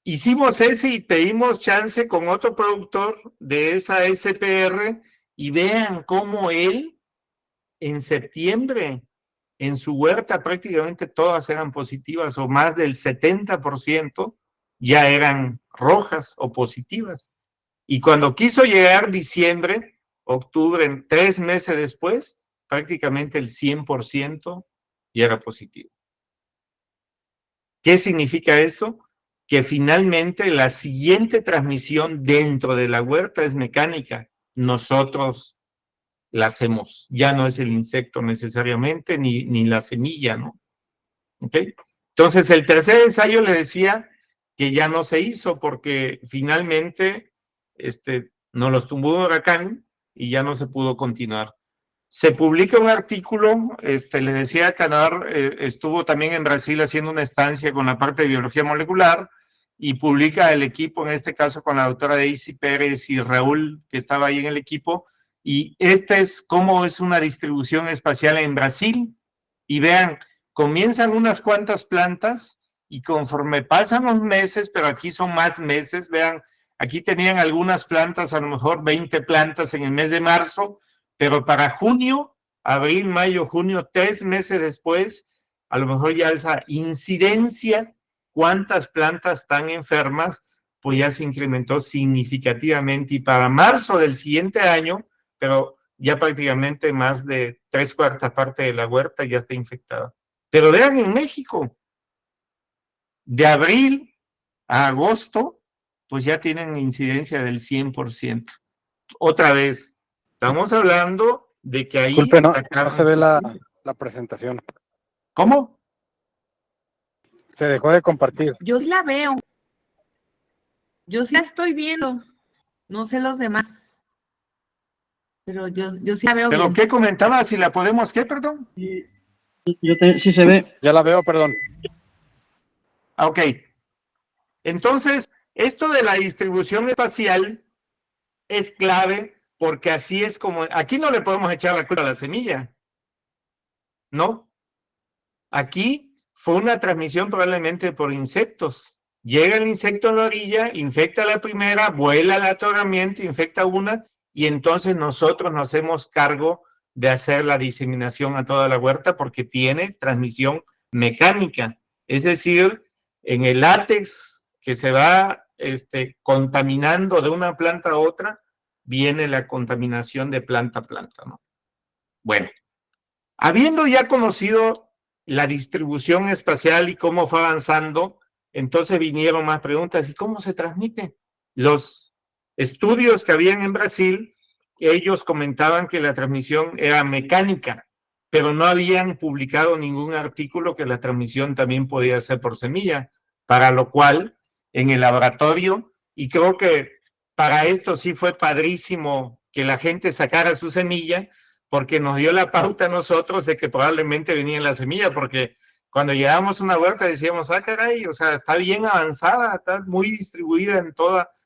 Hicimos ese y pedimos chance con otro productor de esa SPR y vean cómo él en septiembre en su huerta prácticamente todas eran positivas o más del 70% ya eran rojas o positivas. Y cuando quiso llegar diciembre, octubre, 3 meses después, prácticamente el 100% ya era positivo. ¿Qué significa esto? Que finalmente la siguiente transmisión dentro de la huerta es mecánica. Nosotros la hacemos. Ya no es el insecto necesariamente, ni la semilla, ¿no? ¿Ok? Entonces, el tercer ensayo le decía que ya no se hizo porque finalmente nos los tumbó un huracán y ya no se pudo continuar. Se publica un artículo, les decía, Canar estuvo también en Brasil haciendo una estancia con la parte de biología molecular y publica el equipo, en este caso con la doctora Daisy Pérez y Raúl, que estaba ahí en el equipo, y esta es cómo es una distribución espacial en Brasil, y vean, comienzan unas cuantas plantas y conforme pasan los meses, pero aquí son más meses, vean, aquí tenían algunas plantas, a lo mejor 20 plantas en el mes de marzo, pero para junio, abril, mayo, junio, 3 meses después, a lo mejor ya esa incidencia, cuántas plantas están enfermas, pues ya se incrementó significativamente y para marzo del siguiente año, pero ya prácticamente más de 3/4 partes de la huerta ya está infectada. Pero vean en México, de abril a agosto, pues ya tienen incidencia del 100%. Otra vez, estamos hablando de que ahí... Disculpe, no se ve la presentación. ¿Cómo? Se dejó de compartir. Yo sí la veo. Yo sí la estoy viendo. No sé los demás. Pero yo sí la veo ¿Pero bien. qué comentaba? Si la podemos, ¿qué, perdón? Sí se ve. Ya la veo, perdón. Ok. Entonces, esto de la distribución espacial es clave porque así es como... Aquí no le podemos echar la culpa a la semilla, ¿no? Aquí fue una transmisión probablemente por insectos. Llega el insecto en la orilla, infecta la primera, vuela al atoramiento, infecta una y entonces nosotros nos hacemos cargo de hacer la diseminación a toda la huerta porque tiene transmisión mecánica, es decir, en el látex que se va contaminando de una planta a otra, viene la contaminación de planta a planta, ¿no? Bueno, habiendo ya conocido la distribución espacial y cómo fue avanzando, entonces vinieron más preguntas, ¿y cómo se transmite? Los estudios que habían en Brasil, ellos comentaban que la transmisión era mecánica, pero no habían publicado ningún artículo que la transmisión también podía ser por semilla, para lo cual en el laboratorio, y creo que para esto sí fue padrísimo que la gente sacara su semilla, porque nos dio la pauta a nosotros de que probablemente venía la semilla, porque cuando llegábamos a una huerta decíamos, ah, caray, o sea, está bien avanzada, está muy distribuida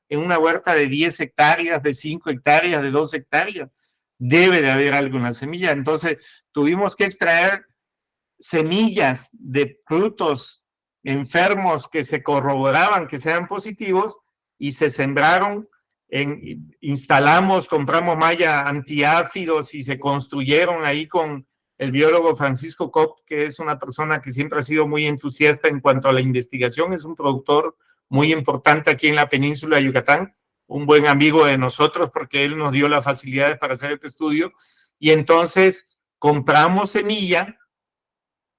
en una huerta de 10 hectáreas, de 5 hectáreas, de 2 hectáreas. Debe de haber alguna semilla. Entonces, tuvimos que extraer semillas de frutos enfermos que se corroboraban que sean positivos y se sembraron, instalamos, compramos malla antiáfidos y se construyeron ahí con el biólogo Francisco Kopp, que es una persona que siempre ha sido muy entusiasta en cuanto a la investigación, es un productor muy importante aquí en la península de Yucatán, un buen amigo de nosotros porque él nos dio las facilidades para hacer este estudio, y entonces compramos semilla,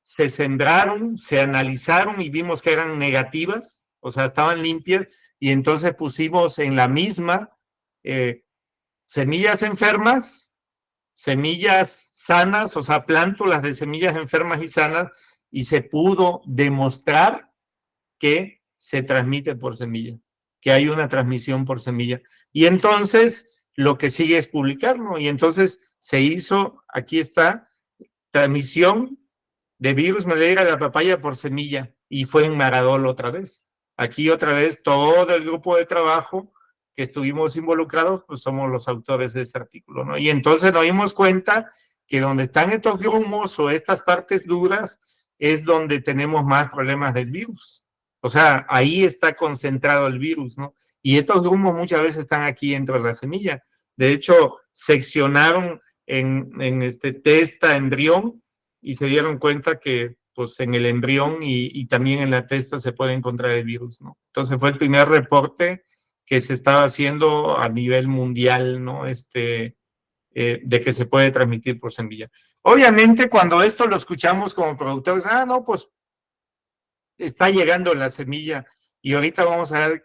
se sembraron, se analizaron y vimos que eran negativas, o sea, estaban limpias, y entonces pusimos en la misma semillas enfermas, semillas sanas, o sea, plántulas de semillas enfermas y sanas, y se pudo demostrar que se transmite por semilla, que hay una transmisión por semilla. Y entonces lo que sigue es publicarlo, y entonces se hizo, aquí está, transmisión de virus malaria de la papaya por semilla, y fue en Maradol otra vez. Aquí otra vez todo el grupo de trabajo que estuvimos involucrados, pues somos los autores de este artículo, ¿no? Y entonces nos dimos cuenta que donde están estos grumos o estas partes duras es donde tenemos más problemas del virus. O sea, ahí está concentrado el virus, ¿no? Y estos grumos muchas veces están aquí dentro de la semilla. De hecho, seccionaron en testa, embrión, y se dieron cuenta que pues en el embrión y también en la testa se puede encontrar el virus, ¿no? Entonces fue el primer reporte que se estaba haciendo a nivel mundial, ¿no? De que se puede transmitir por semilla. Obviamente cuando esto lo escuchamos como productores, no, pues está llegando la semilla, y ahorita vamos a ver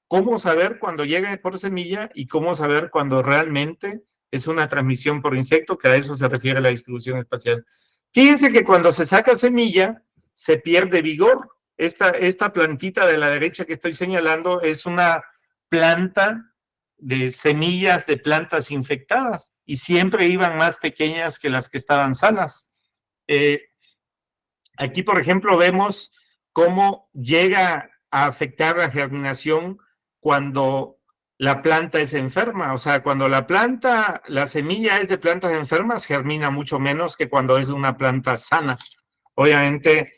cómo saber cuando llegue por semilla y cómo saber cuando realmente es una transmisión por insecto, que a eso se refiere la distribución espacial. Fíjense que cuando se saca semilla, se pierde vigor. Esta plantita de la derecha que estoy señalando es una planta de semillas de plantas infectadas, y siempre iban más pequeñas que las que estaban sanas. Aquí, por ejemplo, vemos cómo llega a afectar la germinación cuando la planta es enferma. O sea, cuando la semilla es de plantas enfermas, germina mucho menos que cuando es de una planta sana. Obviamente,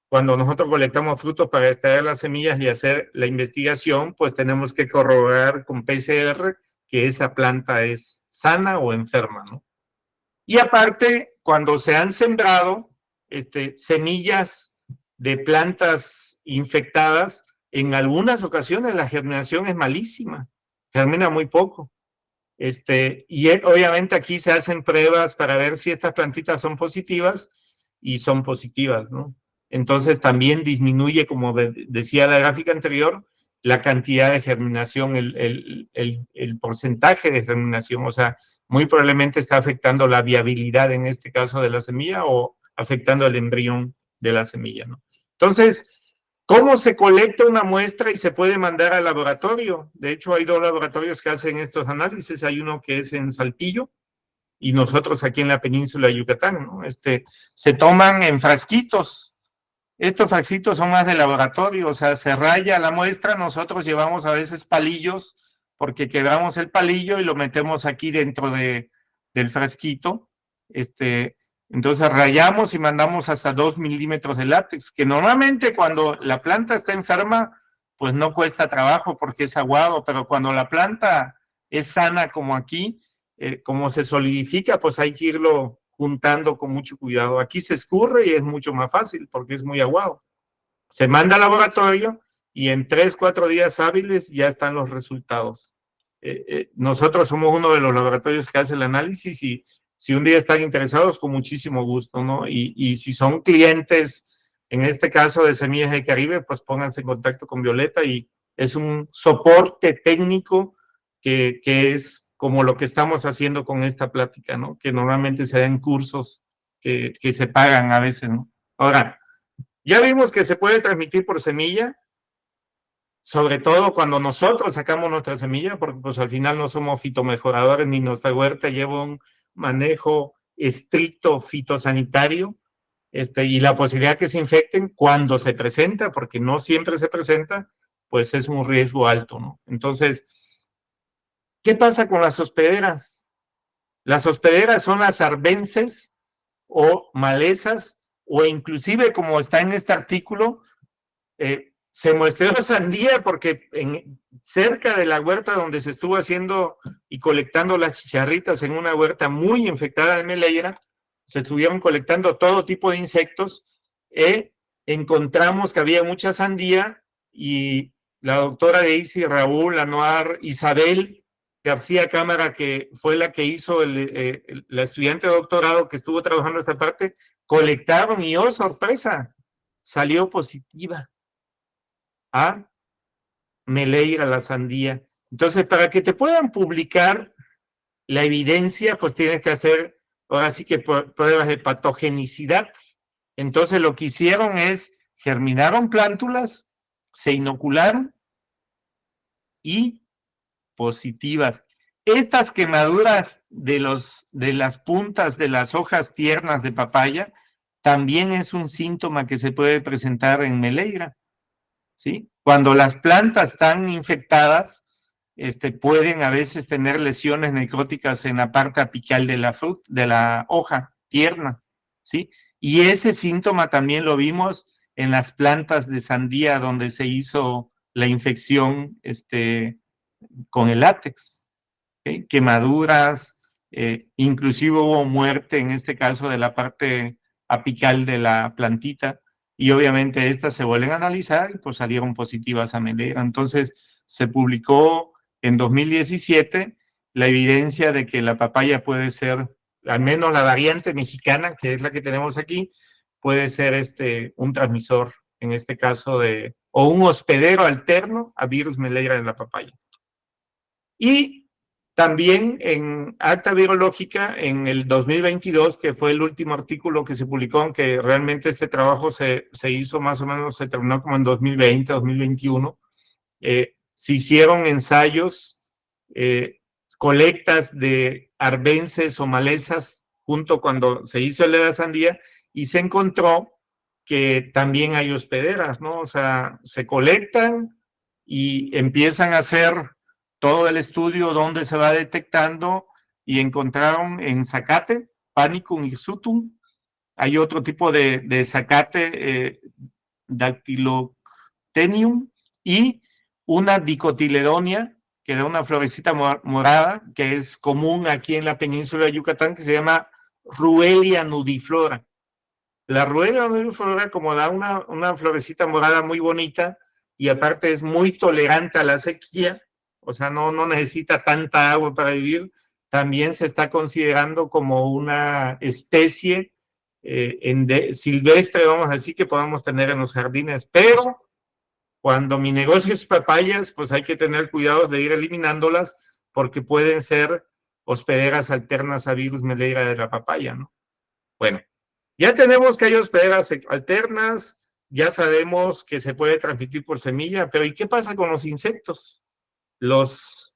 cuando nosotros colectamos frutos para extraer las semillas y hacer la investigación, pues tenemos que corroborar con PCR que esa planta es sana o enferma, ¿no? Y aparte, cuando se han sembrado semillas de plantas infectadas, en algunas ocasiones la germinación es malísima, germina muy poco. Y obviamente aquí se hacen pruebas para ver si estas plantitas son positivas, y son positivas, ¿no? Entonces también disminuye, como decía la gráfica anterior, la cantidad de germinación, el porcentaje de germinación, o sea, muy probablemente está afectando la viabilidad en este caso de la semilla o afectando el embrión de la semilla, ¿no? Entonces, ¿cómo se colecta una muestra y se puede mandar al laboratorio? De hecho, hay 2 laboratorios que hacen estos análisis. Hay uno que es en Saltillo y nosotros aquí en la península de Yucatán, ¿no? Se toman en frasquitos. Estos frasquitos son más de laboratorio, o sea, se raya la muestra. Nosotros llevamos a veces palillos porque quebramos el palillo y lo metemos aquí dentro del frasquito. Entonces rayamos y mandamos hasta 2 milímetros de látex, que normalmente cuando la planta está enferma, pues no cuesta trabajo porque es aguado, pero cuando la planta es sana como aquí, como se solidifica, pues hay que irlo juntando con mucho cuidado. Aquí se escurre y es mucho más fácil porque es muy aguado. Se manda al laboratorio y en 3, 4 días hábiles ya están los resultados. Nosotros somos uno de los laboratorios que hace el análisis y si un día están interesados, con muchísimo gusto, ¿no? Y si son clientes, en este caso de Semillas del Caribe, pues pónganse en contacto con Violeta y es un soporte técnico que es como lo que estamos haciendo con esta plática, ¿no? Que normalmente se dan cursos que se pagan a veces, ¿no? Ahora, ya vimos que se puede transmitir por semilla, sobre todo cuando nosotros sacamos nuestra semilla, porque pues al final no somos fitomejoradores ni nuestra huerta lleva un manejo estricto fitosanitario, y la posibilidad que se infecten cuando se presenta, porque no siempre se presenta, pues es un riesgo alto, ¿no? Entonces, ¿qué pasa con las hospederas? Las hospederas son las arbences o malezas, o inclusive como está en este artículo, se muestreó sandía porque cerca de la huerta donde se estuvo haciendo y colectando las chicharritas en una huerta muy infectada de Meleira, se estuvieron colectando todo tipo de insectos, encontramos que había mucha sandía y la doctora Daisy, Raúl, Anuar, Isabel García Cámara, que fue la que hizo la estudiante de doctorado que estuvo trabajando esta parte, colectaron y oh, sorpresa, salió positiva a Meleira, la sandía. Entonces, para que te puedan publicar la evidencia, pues tienes que hacer, ahora sí que pruebas de patogenicidad. Entonces, lo que hicieron es, germinaron plántulas, se inocularon y positivas. Estas quemaduras de las puntas de las hojas tiernas de papaya también es un síntoma que se puede presentar en Meleira, ¿sí? Cuando las plantas están infectadas, pueden a veces tener lesiones necróticas en la parte apical de la hoja tierna, ¿sí? Y ese síntoma también lo vimos en las plantas de sandía donde se hizo la infección, con el látex, ¿okay? Quemaduras, inclusive hubo muerte en este caso de la parte apical de la plantita, y obviamente estas se vuelven a analizar y pues salieron positivas a Meleira. Entonces se publicó en 2017 la evidencia de que la papaya puede ser, al menos la variante mexicana, que es la que tenemos aquí, puede ser un transmisor, en este caso o un hospedero alterno a virus Meleira en la papaya. Y también en Acta Virológica, en el 2022, que fue el último artículo que se publicó, aunque realmente este trabajo se hizo más o menos, se terminó como en 2020, 2021, se hicieron ensayos, colectas de arbences o malezas, junto cuando se hizo el de la sandía, y se encontró que también hay hospederas, ¿no? O sea, se colectan y empiezan a hacer todo el estudio donde se va detectando y encontraron en zacate, Panicum hirsutum, hay otro tipo de zacate, Dactyloctenium, y una dicotiledonia, que da una florecita morada, que es común aquí en la península de Yucatán, que se llama Ruelia nudiflora. La Ruelia nudiflora, como da una florecita morada muy bonita, y aparte es muy tolerante a la sequía, o sea, no necesita tanta agua para vivir, también se está considerando como una especie silvestre, vamos a decir, que podamos tener en los jardines, pero cuando mi negocio es papayas, pues hay que tener cuidado de ir eliminándolas, porque pueden ser hospederas alternas a virus Meleira de la papaya, ¿no? Bueno, ya tenemos que hay hospederas alternas, ya sabemos que se puede transmitir por semilla, pero ¿y qué pasa con los insectos? Los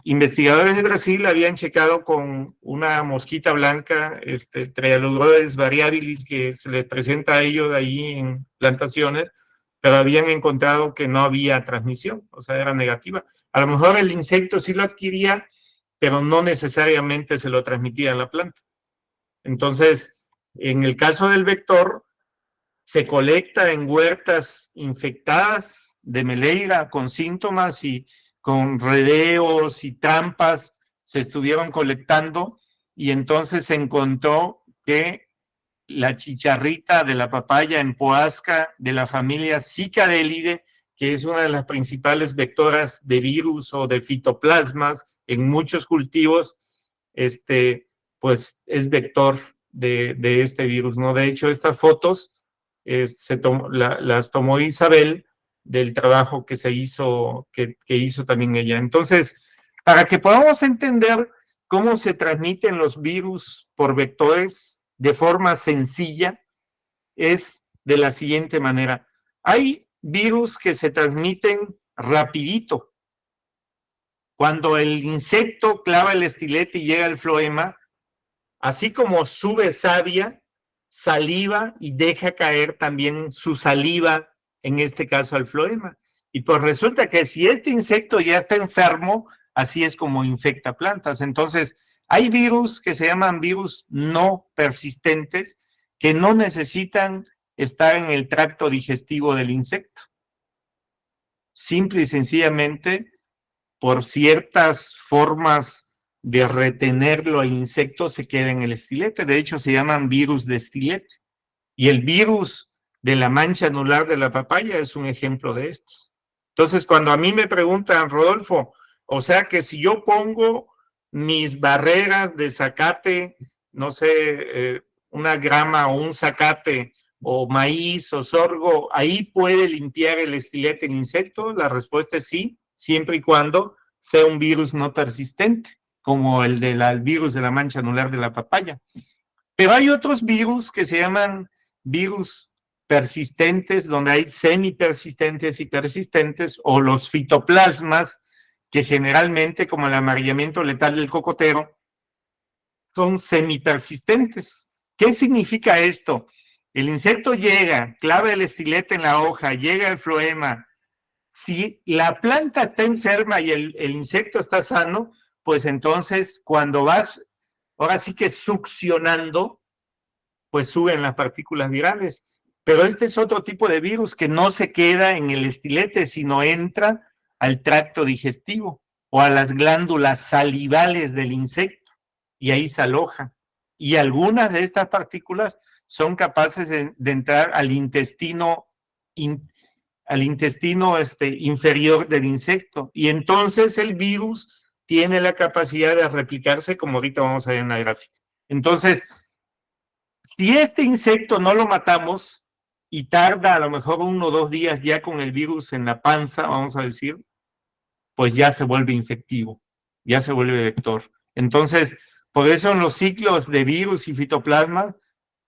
investigadores de Brasil habían checado con una mosquita blanca, Trialurodes variabilis, que se les presenta a ellos ahí en plantaciones, pero habían encontrado que no había transmisión, o sea, era negativa. A lo mejor el insecto sí lo adquiría, pero no necesariamente se lo transmitía a la planta. Entonces, en el caso del vector, se colecta en huertas infectadas de Meleira con síntomas y con rodeos y trampas se estuvieron colectando y entonces se encontró que la chicharrita de la papaya en Poasca de la familia Cicadelidae, que es una de las principales vectoras de virus o de fitoplasmas en muchos cultivos, pues es vector de este virus, ¿no? De hecho, estas fotos las tomó Isabel del trabajo que se hizo, que hizo también ella. Entonces, para que podamos entender cómo se transmiten los virus por vectores de forma sencilla, es de la siguiente manera. Hay virus que se transmiten rapidito. Cuando el insecto clava el estilete y llega al floema, así como sube savia, saliva y deja caer también su saliva, en este caso al floema. Y pues resulta que si este insecto ya está enfermo, así es como infecta plantas. Entonces, hay virus que se llaman virus no persistentes que no necesitan estar en el tracto digestivo del insecto. Simple y sencillamente, por ciertas formas de retenerlo el insecto, se queda en el estilete. De hecho, se llaman virus de estilete. Y el virus de la mancha anular de la papaya es un ejemplo de estos. Entonces, cuando a mí me preguntan, Rodolfo, o sea que si yo pongo mis barreras de zacate, no sé, una grama o un zacate o maíz o sorgo, ¿ahí puede limpiar el estilete el insecto? La respuesta es sí, siempre y cuando sea un virus no persistente, como el del virus de la mancha anular de la papaya. Pero hay otros virus que se llaman virus persistentes, donde hay semipersistentes y persistentes, o los fitoplasmas, que generalmente, como el amarillamiento letal del cocotero, son semipersistentes. ¿Qué significa esto? El insecto llega, clava el estilete en la hoja, llega al floema. Si la planta está enferma y el insecto está sano, pues entonces cuando vas, ahora sí que succionando, pues suben las partículas virales. Pero este es otro tipo de virus que no se queda en el estilete, sino entra al tracto digestivo o a las glándulas salivales del insecto y ahí se aloja. Y algunas de estas partículas son capaces de entrar al intestino inferior del insecto. Y entonces el virus tiene la capacidad de replicarse, como ahorita vamos a ver en la gráfica. Entonces, si este insecto no lo matamos y tarda a lo mejor 1 o 2 días ya con el virus en la panza, vamos a decir, pues ya se vuelve infectivo, ya se vuelve vector. Entonces, por eso en los ciclos de virus y fitoplasma,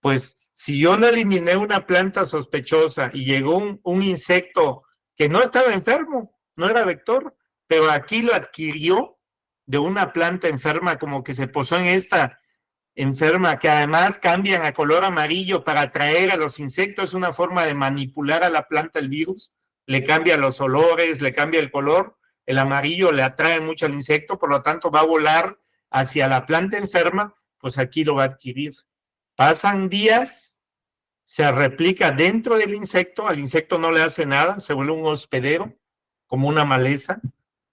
pues si yo no eliminé una planta sospechosa y llegó un insecto que no estaba enfermo, no era vector, pero aquí lo adquirió de una planta enferma, como que se posó en esta enferma, que además cambian a color amarillo para atraer a los insectos, es una forma de manipular a la planta el virus, le cambia los olores, le cambia el color, el amarillo le atrae mucho al insecto, por lo tanto va a volar hacia la planta enferma, pues aquí lo va a adquirir. Pasan días, se replica dentro del insecto, al insecto no le hace nada, se vuelve un hospedero, como una maleza,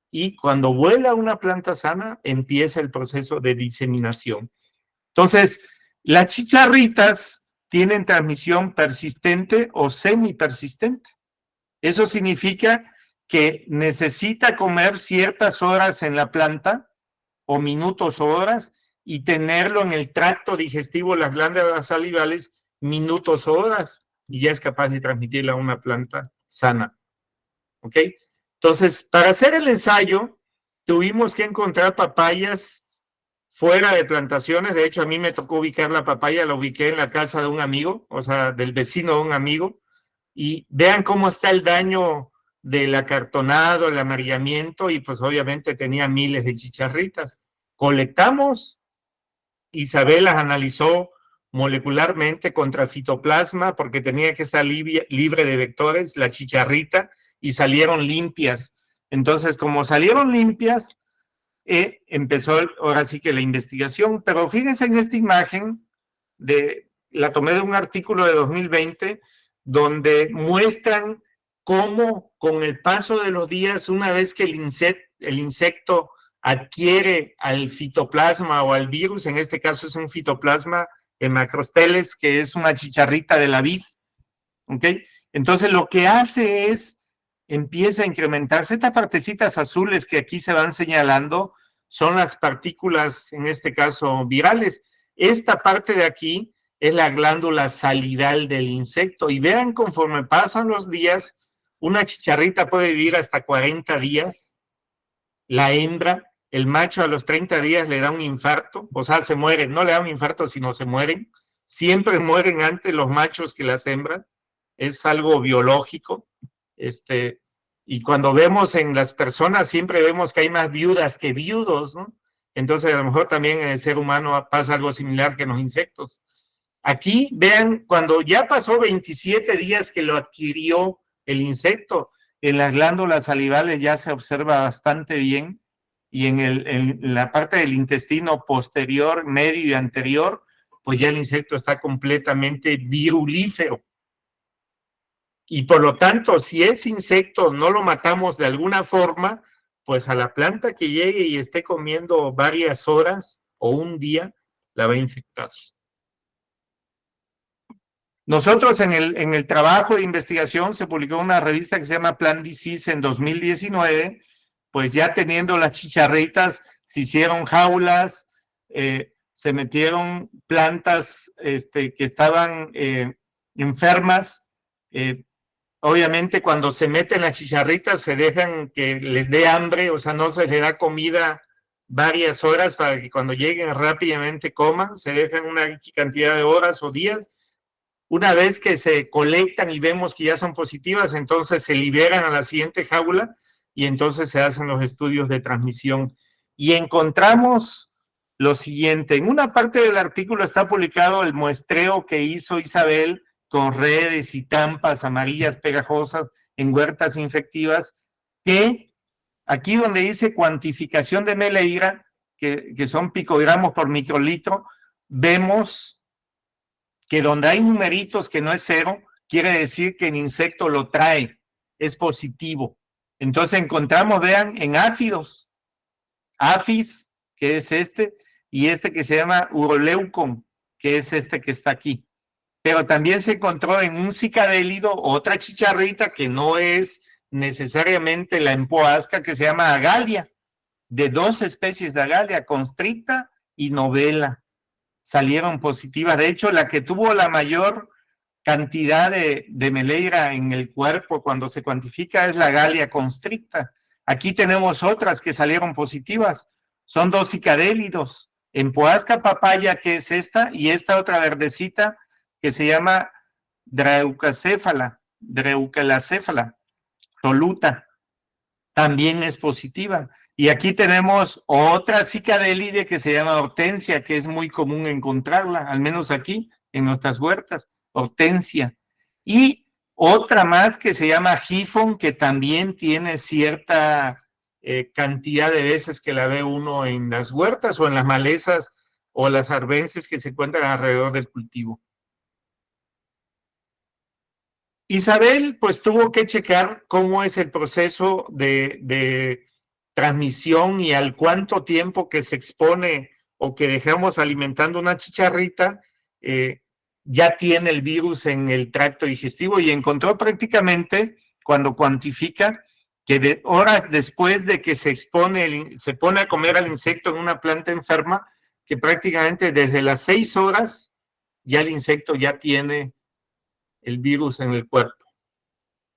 y cuando vuela una planta sana, empieza el proceso de diseminación. Entonces, las chicharritas tienen transmisión persistente o semipersistente. Eso significa que necesita comer ciertas horas en la planta, o minutos o horas, y tenerlo en el tracto digestivo, las glándulas salivales, minutos o horas, y ya es capaz de transmitirla a una planta sana. ¿Ok? Entonces, para hacer el ensayo, tuvimos que encontrar papayas fuera de plantaciones. De hecho, a mí me tocó ubicar la papaya, la ubiqué en la casa de un amigo, o sea, del vecino de un amigo, y vean cómo está el daño del acartonado, el amarillamiento, y pues obviamente tenía miles de chicharritas. Colectamos, Isabel las analizó molecularmente contra fitoplasma, porque tenía que estar libre de vectores, la chicharrita, y salieron limpias. Entonces, como salieron limpias, empezó ahora sí que la investigación, pero fíjense en esta imagen, la tomé de un artículo de 2020, donde muestran cómo con el paso de los días, una vez que el el insecto adquiere al fitoplasma o al virus, en este caso es un fitoplasma en Macrosteles, que es una chicharrita de la vid, ¿ok? Entonces lo que hace es, empieza a incrementarse, estas partecitas azules que aquí se van señalando, son las partículas, en este caso virales. Esta parte de aquí es la glándula salival del insecto, y vean, conforme pasan los días, una chicharrita puede vivir hasta 40 días, la hembra, el macho a los 30 días le da un infarto, o sea, se mueren, no le da un infarto, sino se mueren, siempre mueren antes los machos que las hembras, es algo biológico, y cuando vemos en las personas, siempre vemos que hay más viudas que viudos, ¿no? Entonces, a lo mejor también en el ser humano pasa algo similar que en los insectos. Aquí, vean, cuando ya pasó 27 días que lo adquirió el insecto, en las glándulas salivales ya se observa bastante bien, y en la parte del intestino posterior, medio y anterior, pues ya el insecto está completamente virulífero. Y por lo tanto, si ese insecto no lo matamos de alguna forma, pues a la planta que llegue y esté comiendo varias horas o un día, la va a infectar. Nosotros en el trabajo de investigación se publicó una revista que se llama Plant Disease en 2019, pues ya teniendo las chicharritas, se hicieron jaulas, se metieron plantas que estaban enfermas. Obviamente cuando se meten las chicharritas se dejan que les dé hambre, o sea, no se les da comida varias horas para que cuando lleguen rápidamente coman, se dejan una cantidad de horas o días. Una vez que se colectan y vemos que ya son positivas, entonces se liberan a la siguiente jaula y entonces se hacen los estudios de transmisión. Y encontramos lo siguiente, en una parte del artículo está publicado el muestreo que hizo Isabel con redes y tampas amarillas pegajosas en huertas infectivas, que aquí donde dice cuantificación de meleira, que son picogramos por microlitro, vemos que donde hay numeritos que no es cero, quiere decir que el insecto lo trae, es positivo. Entonces encontramos, vean, en áfidos, Afis, que es y que se llama Uroleucon, que es que está aquí. Pero también se encontró en un cicadélido otra chicharrita que no es necesariamente la empoasca, que se llama Agalia, de 2 especies de Agalia, constricta y novela. Salieron positivas. De hecho, la que tuvo la mayor cantidad de meleira en el cuerpo cuando se cuantifica es la Agalia constricta. Aquí tenemos otras que salieron positivas. Son 2 cicadélidos. Empoasca papaya, que es esta, y esta otra verdecita que se llama Dreucalacéfala, soluta. También es positiva. Y aquí tenemos otra cicadélide que se llama hortensia, que es muy común encontrarla, al menos aquí en nuestras huertas, hortensia. Y otra más que se llama gifón, que también tiene cierta cantidad de veces que la ve uno en las huertas o en las malezas o las arbences que se encuentran alrededor del cultivo. Isabel, pues tuvo que checar cómo es el proceso de transmisión y al cuánto tiempo que se expone o que dejamos alimentando una chicharrita, ya tiene el virus en el tracto digestivo, y encontró prácticamente, cuando cuantifica, que de horas después de que se pone a comer al insecto en una planta enferma, que prácticamente desde las 6 horas ya el insecto ya tiene el virus en el cuerpo.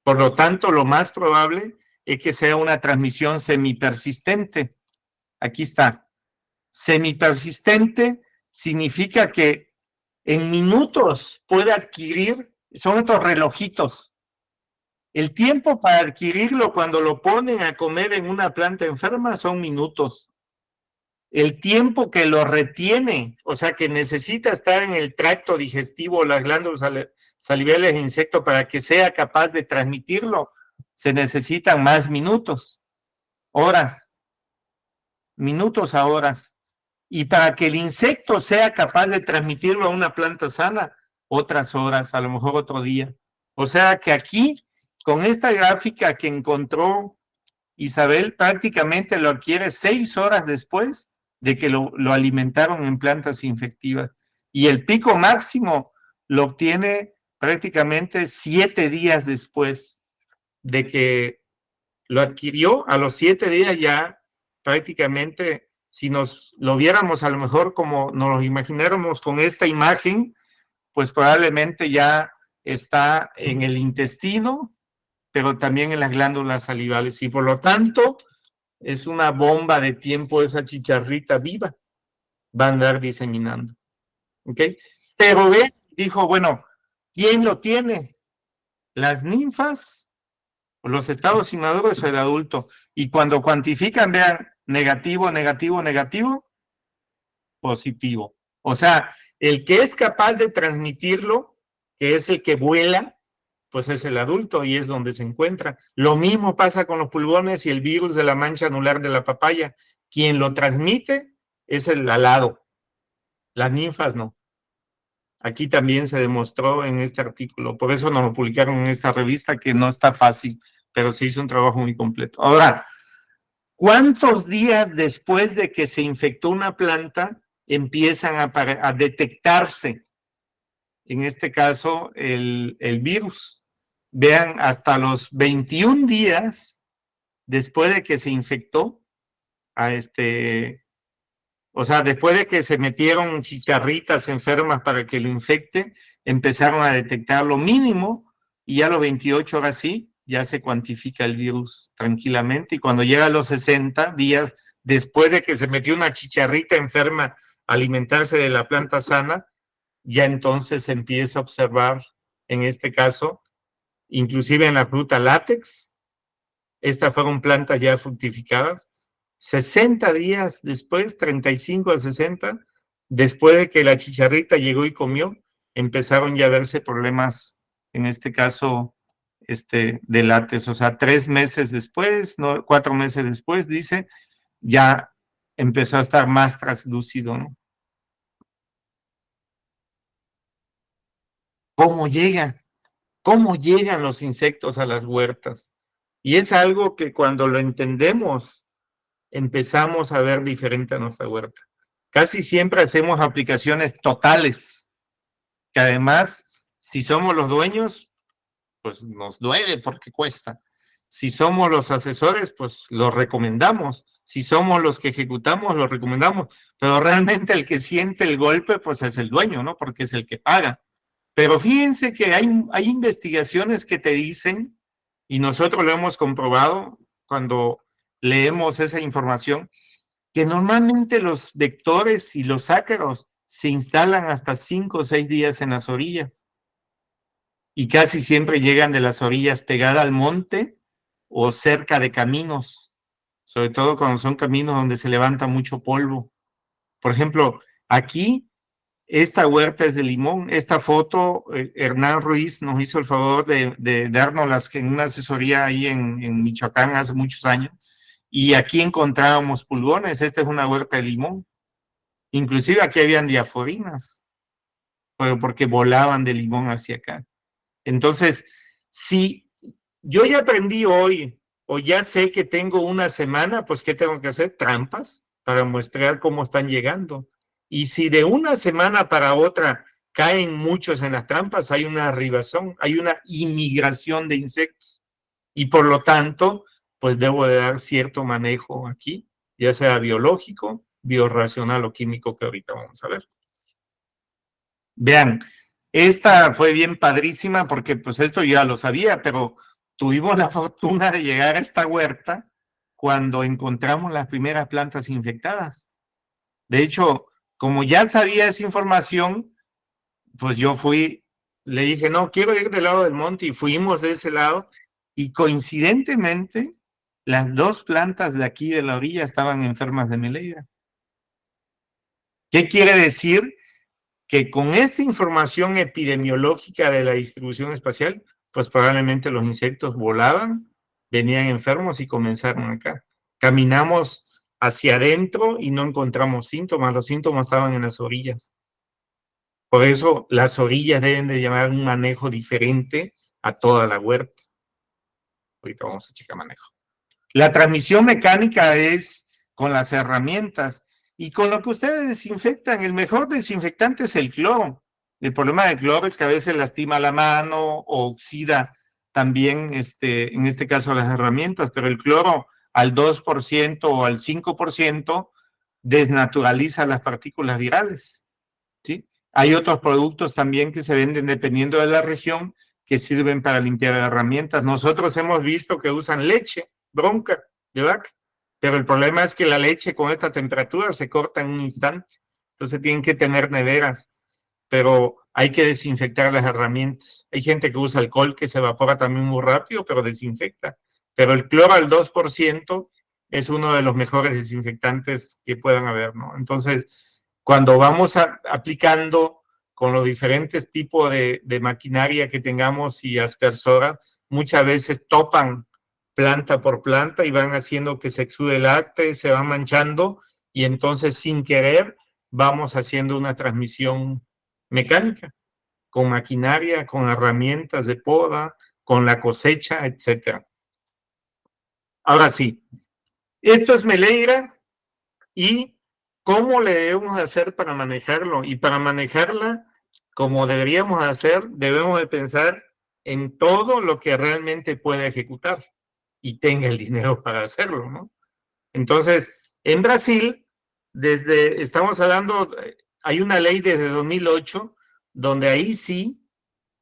Por lo tanto, lo más probable es que sea una transmisión semipersistente. Aquí está. Semipersistente significa que en minutos puede adquirir, son estos relojitos. El tiempo para adquirirlo cuando lo ponen a comer en una planta enferma son minutos. El tiempo que lo retiene, o sea que necesita estar en el tracto digestivo, las glándulas salivales del insecto para que sea capaz de transmitirlo, se necesitan más minutos, horas, minutos a horas. Y para que el insecto sea capaz de transmitirlo a una planta sana, otras horas, a lo mejor otro día. O sea que aquí, con esta gráfica que encontró Isabel prácticamente lo adquiere 6 horas después de que lo alimentaron en plantas infectivas. Y el pico máximo lo obtiene prácticamente 7 días después de que lo adquirió. A los 7 días ya prácticamente, si nos lo viéramos a lo mejor como nos lo imagináramos con esta imagen, pues probablemente ya está en el intestino, pero también en las glándulas salivales, y por lo tanto es una bomba de tiempo esa chicharrita viva, va a andar diseminando, ¿ok? Pero ve, dijo, bueno, ¿quién lo tiene? ¿Las ninfas, los estados inmaduros o el adulto? Y cuando cuantifican, vean, negativo, negativo, negativo, positivo. O sea, el que es capaz de transmitirlo, que es el que vuela, pues es el adulto y es donde se encuentra. Lo mismo pasa con los pulgones y el virus de la mancha anular de la papaya. Quien lo transmite es el alado, las ninfas no. Aquí también se demostró en este artículo, por eso nos lo publicaron en esta revista, que no está fácil, pero se hizo un trabajo muy completo. Ahora, ¿cuántos días después de que se infectó una planta empiezan a detectarse, en este caso, el virus? Vean, hasta los 21 días después de que se infectó, o sea, después de que se metieron chicharritas enfermas para que lo infecte, empezaron a detectar lo mínimo, y ya a los 28 horas sí, ya se cuantifica el virus tranquilamente, y cuando llega a los 60 días después de que se metió una chicharrita enferma a alimentarse de la planta sana, ya entonces se empieza a observar, en este caso, inclusive en la fruta látex, estas fueron plantas ya fructificadas, 60 días después, 35 a 60, después de que la chicharrita llegó y comió, empezaron ya a verse problemas, en este caso, de látex. O sea, 3 meses después, no, 4 meses después, dice, ya empezó a estar más translúcido, ¿no? ¿Cómo llegan? ¿Cómo llegan los insectos a las huertas? Y es algo que cuando lo entendemos, empezamos a ver diferente a nuestra huerta. Casi siempre hacemos aplicaciones totales, que además, si somos los dueños, pues nos duele porque cuesta. Si somos los asesores, pues lo recomendamos. Si somos los que ejecutamos, lo recomendamos. Pero realmente el que siente el golpe, pues es el dueño, ¿no? Porque es el que paga. Pero fíjense que hay investigaciones que te dicen, y nosotros lo hemos comprobado cuando leemos esa información, que normalmente los vectores y los ácaros se instalan hasta 5 o 6 días en las orillas, y casi siempre llegan de las orillas pegada al monte o cerca de caminos, sobre todo cuando son caminos donde se levanta mucho polvo. Por ejemplo, aquí, esta huerta es de limón. Esta foto, Hernán Ruiz nos hizo el favor de dárnoslas en una asesoría ahí en Michoacán hace muchos años, y aquí encontrábamos pulgones. Esta es una huerta de limón. Inclusive aquí habían diaforinas, porque volaban de limón hacia acá. Entonces, si yo ya aprendí hoy, o ya sé que tengo una semana, pues ¿qué tengo que hacer? Trampas para muestrar cómo están llegando. Y si de una semana para otra caen muchos en las trampas, hay una arribazón, hay una inmigración de insectos. Y por lo tanto, pues debo de dar cierto manejo aquí, ya sea biológico, biorracional o químico, que ahorita vamos a ver. Vean, esta fue bien padrísima porque pues esto ya lo sabía, pero tuvimos la fortuna de llegar a esta huerta cuando encontramos las primeras plantas infectadas. De hecho, como ya sabía esa información, pues yo fui, le dije, no, quiero ir del lado del monte, y fuimos de ese lado, y coincidentemente las 2 plantas de aquí de la orilla estaban enfermas de Meleira. ¿Qué quiere decir? Que con esta información epidemiológica de la distribución espacial, pues probablemente los insectos volaban, venían enfermos y comenzaron acá. Caminamos hacia adentro y no encontramos síntomas, los síntomas estaban en las orillas. Por eso las orillas deben de llevar un manejo diferente a toda la huerta. Ahorita vamos a checar manejo. La transmisión mecánica es con las herramientas y con lo que ustedes desinfectan. El mejor desinfectante es el cloro. El problema del cloro es que a veces lastima la mano o oxida también, en este caso, las herramientas, pero el cloro al 2% o al 5% desnaturaliza las partículas virales, ¿sí? Hay otros productos también que se venden dependiendo de la región que sirven para limpiar herramientas. Nosotros hemos visto que usan leche, bronca de vaca, pero el problema es que la leche con esta temperatura se corta en un instante, entonces tienen que tener neveras, pero hay que desinfectar las herramientas. Hay gente que usa alcohol que se evapora también muy rápido, pero desinfecta. Pero el cloro al 2% es uno de los mejores desinfectantes que puedan haber, ¿no? Entonces, cuando vamos aplicando con los diferentes tipos de maquinaria que tengamos y aspersoras, muchas veces topan planta por planta y van haciendo que se exude el arte, se van manchando y entonces sin querer vamos haciendo una transmisión mecánica, con maquinaria, con herramientas de poda, con la cosecha, etc. Ahora sí, esto es Meleira y cómo le debemos hacer para manejarlo. Y para manejarla, como deberíamos hacer, debemos de pensar en todo lo que realmente puede ejecutar y tenga el dinero para hacerlo, ¿no? Entonces, en Brasil, estamos hablando, hay una ley desde 2008, donde ahí sí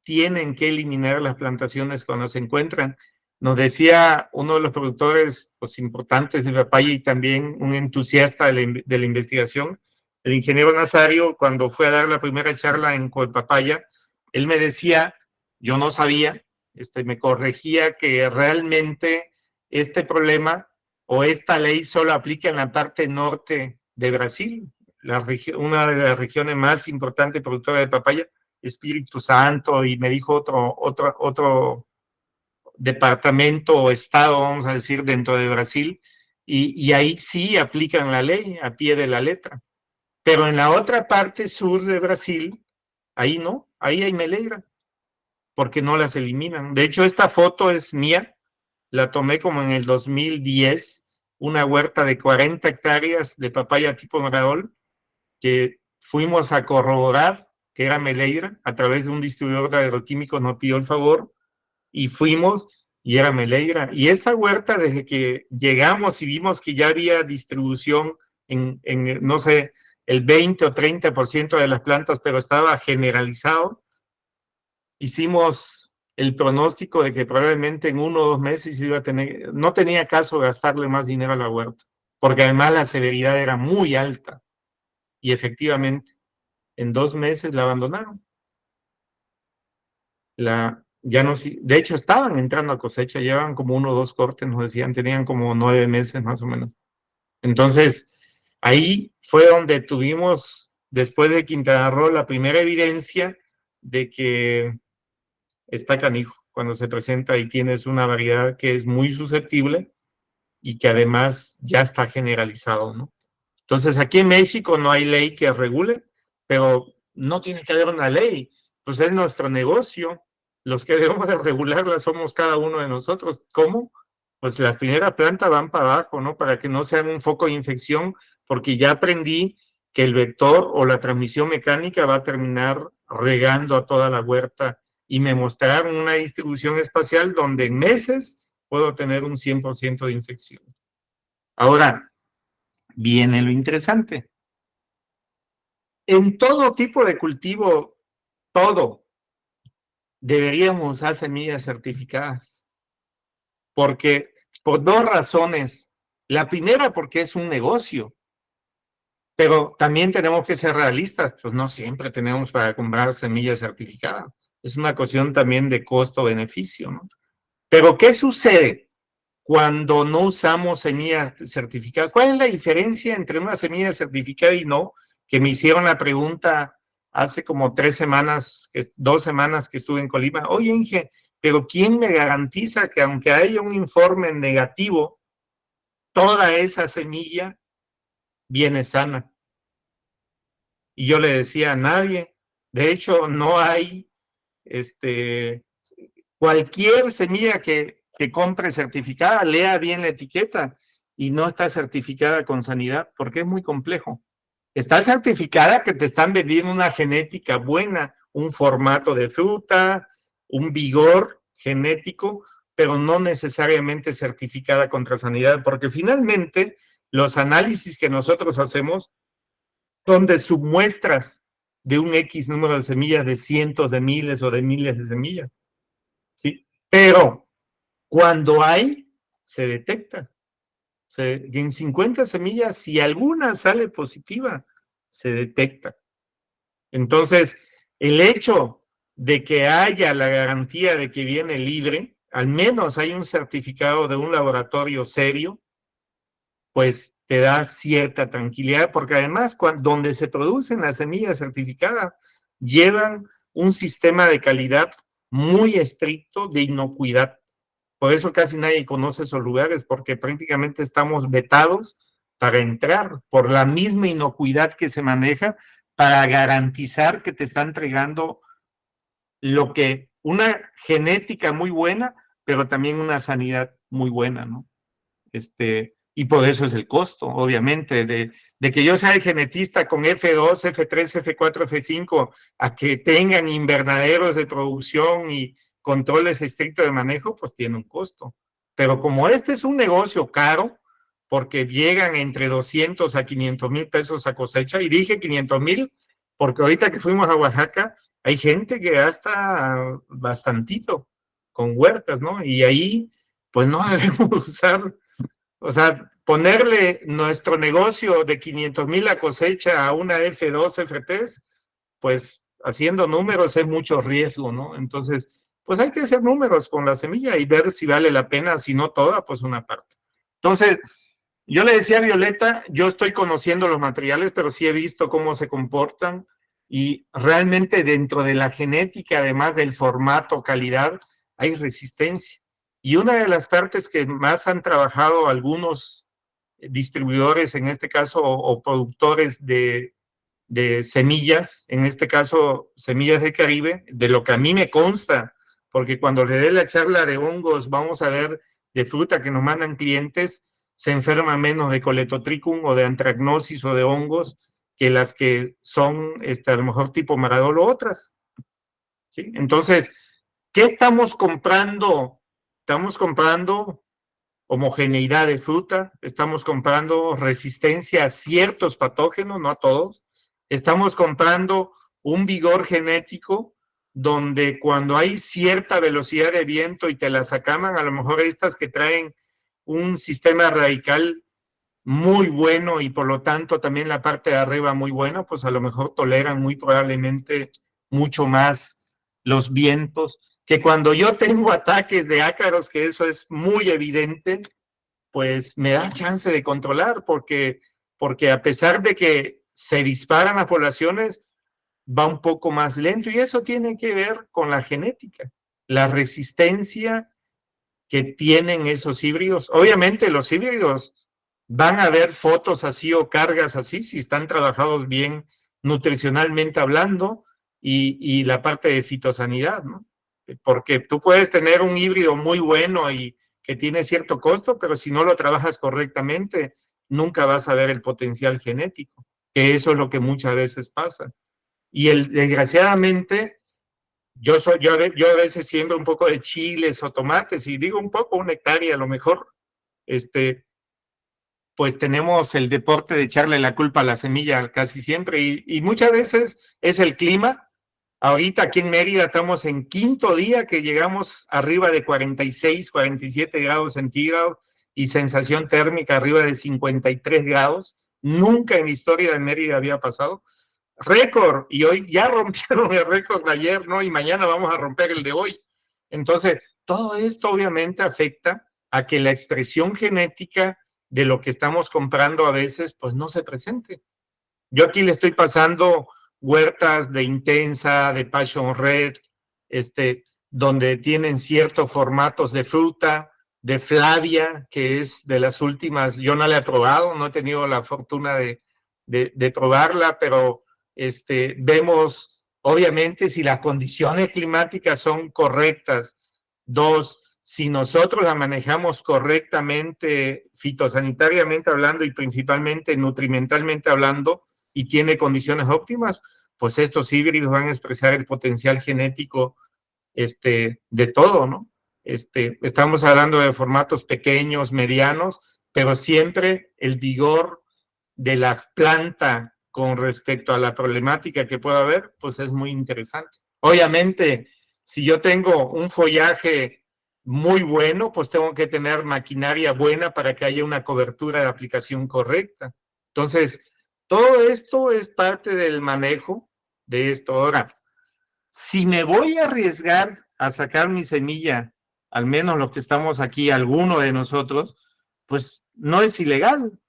tienen que eliminar las plantaciones cuando se encuentran. Nos decía uno de los productores pues, importantes de papaya y también un entusiasta de la investigación, el ingeniero Nazario, cuando fue a dar la primera charla en Colpapaya, él me decía, yo no sabía, me corregía que realmente este problema o esta ley solo aplica en la parte norte de Brasil, una de las regiones más importantes productoras de papaya, Espíritu Santo, y me dijo otro departamento o estado, vamos a decir, dentro de Brasil, y ahí sí aplican la ley a pie de la letra. Pero en la otra parte sur de Brasil, ahí no, ahí hay Meleira, porque no las eliminan. De hecho, esta foto es mía, la tomé como en el 2010, una huerta de 40 hectáreas de papaya tipo Maradol, que fuimos a corroborar que era Meleira, a través de un distribuidor de agroquímicos nos pidió el favor, y fuimos, y era Meleira. Y esta huerta, desde que llegamos y vimos que ya había distribución en no sé, el 20 o 30% de las plantas, pero estaba generalizado, hicimos el pronóstico de que probablemente en 1 o 2 meses iba a tener, no tenía caso gastarle más dinero a la huerta, porque además la severidad era muy alta, y efectivamente, en 2 meses la abandonaron. Ya no, de hecho estaban entrando a cosecha, llevaban como 1 o 2 cortes, nos decían, tenían como 9 meses más o menos. Entonces, ahí fue donde tuvimos, después de Quintana Roo, la primera evidencia de que está canijo cuando se presenta y tienes una variedad que es muy susceptible y que además ya está generalizado, ¿no? Entonces, aquí en México no hay ley que regule, pero no tiene que haber una ley, pues es nuestro negocio. Los que debemos de regularla somos cada uno de nosotros. ¿Cómo? Pues las primeras plantas van para abajo, ¿no? Para que no sean un foco de infección, porque ya aprendí que el vector o la transmisión mecánica va a terminar regando a toda la huerta y me mostraron una distribución espacial donde en meses puedo tener un 100% de infección. Ahora, viene lo interesante. En todo tipo de cultivo, todo, deberíamos usar semillas certificadas. Porque, por 2 razones. La primera, porque es un negocio. Pero también tenemos que ser realistas, pues no siempre tenemos para comprar semillas certificadas. Es una cuestión también de costo-beneficio, ¿no? Pero, ¿qué sucede cuando no usamos semilla certificada? ¿Cuál es la diferencia entre una semilla certificada y no? Que me hicieron la pregunta hace como 2 semanas que estuve en Colima. Oye, Inge, pero ¿quién me garantiza que aunque haya un informe negativo, toda esa semilla viene sana? Y yo le decía a nadie. De hecho, no hay cualquier semilla que que compre certificada, lea bien la etiqueta y no está certificada con sanidad, porque es muy complejo. Está certificada que te están vendiendo una genética buena, un formato de fruta, un vigor genético, pero no necesariamente certificada contra sanidad, porque finalmente los análisis que nosotros hacemos son de submuestras de un X número de semillas, de cientos de miles o de miles de semillas, ¿sí? Pero cuando hay, se detecta. En 50 semillas, si alguna sale positiva, se detecta. Entonces, el hecho de que haya la garantía de que viene libre, al menos hay un certificado de un laboratorio serio, pues te da cierta tranquilidad, porque además, donde se producen las semillas certificadas, llevan un sistema de calidad muy estricto de inocuidad. Por eso casi nadie conoce esos lugares, porque prácticamente estamos vetados para entrar, por la misma inocuidad que se maneja, para garantizar que te está entregando lo que, una genética muy buena, pero también una sanidad muy buena, ¿no? Y por eso es el costo, obviamente, de que yo sea el genetista con F2, F3, F4, F5, a que tengan invernaderos de producción y controles estrictos de manejo, pues tiene un costo. Pero como este es un negocio caro, porque llegan entre 200 a 500 mil pesos a cosecha, y dije 500 mil, porque ahorita que fuimos a Oaxaca, hay gente que gasta bastantito con huertas, ¿no? Y ahí, pues no debemos usar, o sea, ponerle nuestro negocio de 500 mil a cosecha a una F2, F3, pues haciendo números es mucho riesgo, ¿no? Entonces, pues hay que hacer números con la semilla y ver si vale la pena, si no toda, pues una parte. Entonces, yo le decía a Violeta, yo estoy conociendo los materiales, pero sí he visto cómo se comportan y realmente dentro de la genética, además del formato, calidad, hay resistencia. Y una de las partes que más han trabajado algunos distribuidores, en este caso, o productores de semillas, en este caso, Semillas del Caribe, de lo que a mí me consta, porque cuando le dé la charla de hongos, vamos a ver de fruta que nos mandan clientes, se enferma menos de coletotricum o de antragnosis o de hongos que las que son a lo mejor tipo maradol o otras, ¿sí? Entonces, ¿qué estamos comprando? Estamos comprando homogeneidad de fruta, estamos comprando resistencia a ciertos patógenos, no a todos, estamos comprando un vigor genético donde cuando hay cierta velocidad de viento y te las acaman, a lo mejor estas que traen un sistema radical muy bueno y por lo tanto también la parte de arriba muy buena, pues a lo mejor toleran muy probablemente mucho más los vientos, que cuando yo tengo ataques de ácaros, que eso es muy evidente, pues me da chance de controlar, porque a pesar de que se disparan las poblaciones, va un poco más lento, y eso tiene que ver con la genética, la resistencia que tienen esos híbridos. Obviamente los híbridos van a ver fotos así o cargas así, si están trabajados bien nutricionalmente hablando, y la parte de fitosanidad, ¿no? Porque tú puedes tener un híbrido muy bueno y que tiene cierto costo, pero si no lo trabajas correctamente, nunca vas a ver el potencial genético, que eso es lo que muchas veces pasa. Y desgraciadamente, yo a veces siembro un poco de chiles o tomates, y digo un poco, una hectárea a lo mejor, pues tenemos el deporte de echarle la culpa a la semilla casi siempre, y muchas veces es el clima. Ahorita aquí en Mérida estamos en quinto día que llegamos arriba de 46, 47 grados centígrados y sensación térmica arriba de 53 grados. Nunca en la historia de Mérida había pasado. Récord, y hoy ya rompieron el récord de ayer, ¿no? Y mañana vamos a romper el de hoy. Entonces, todo esto obviamente afecta a que la expresión genética de lo que estamos comprando a veces, pues no se presente. Yo aquí le estoy pasando huertas de Intensa, de Passion Red, donde tienen ciertos formatos de fruta, de Flavia, que es de las últimas, yo no la he probado, no he tenido la fortuna de probarla, pero vemos, obviamente, si las condiciones climáticas son correctas, dos, si nosotros la manejamos correctamente, fitosanitariamente hablando y principalmente nutrimentalmente hablando, y tiene condiciones óptimas, pues estos híbridos van a expresar el potencial genético de todo, ¿no? Estamos hablando de formatos pequeños, medianos, pero siempre el vigor de la planta con respecto a la problemática que pueda haber, pues es muy interesante. Obviamente, si yo tengo un follaje muy bueno, pues tengo que tener maquinaria buena para que haya una cobertura de aplicación correcta. Entonces, todo esto es parte del manejo de esto. Ahora, si me voy a arriesgar a sacar mi semilla, al menos los que estamos aquí, alguno de nosotros, pues no es ilegal.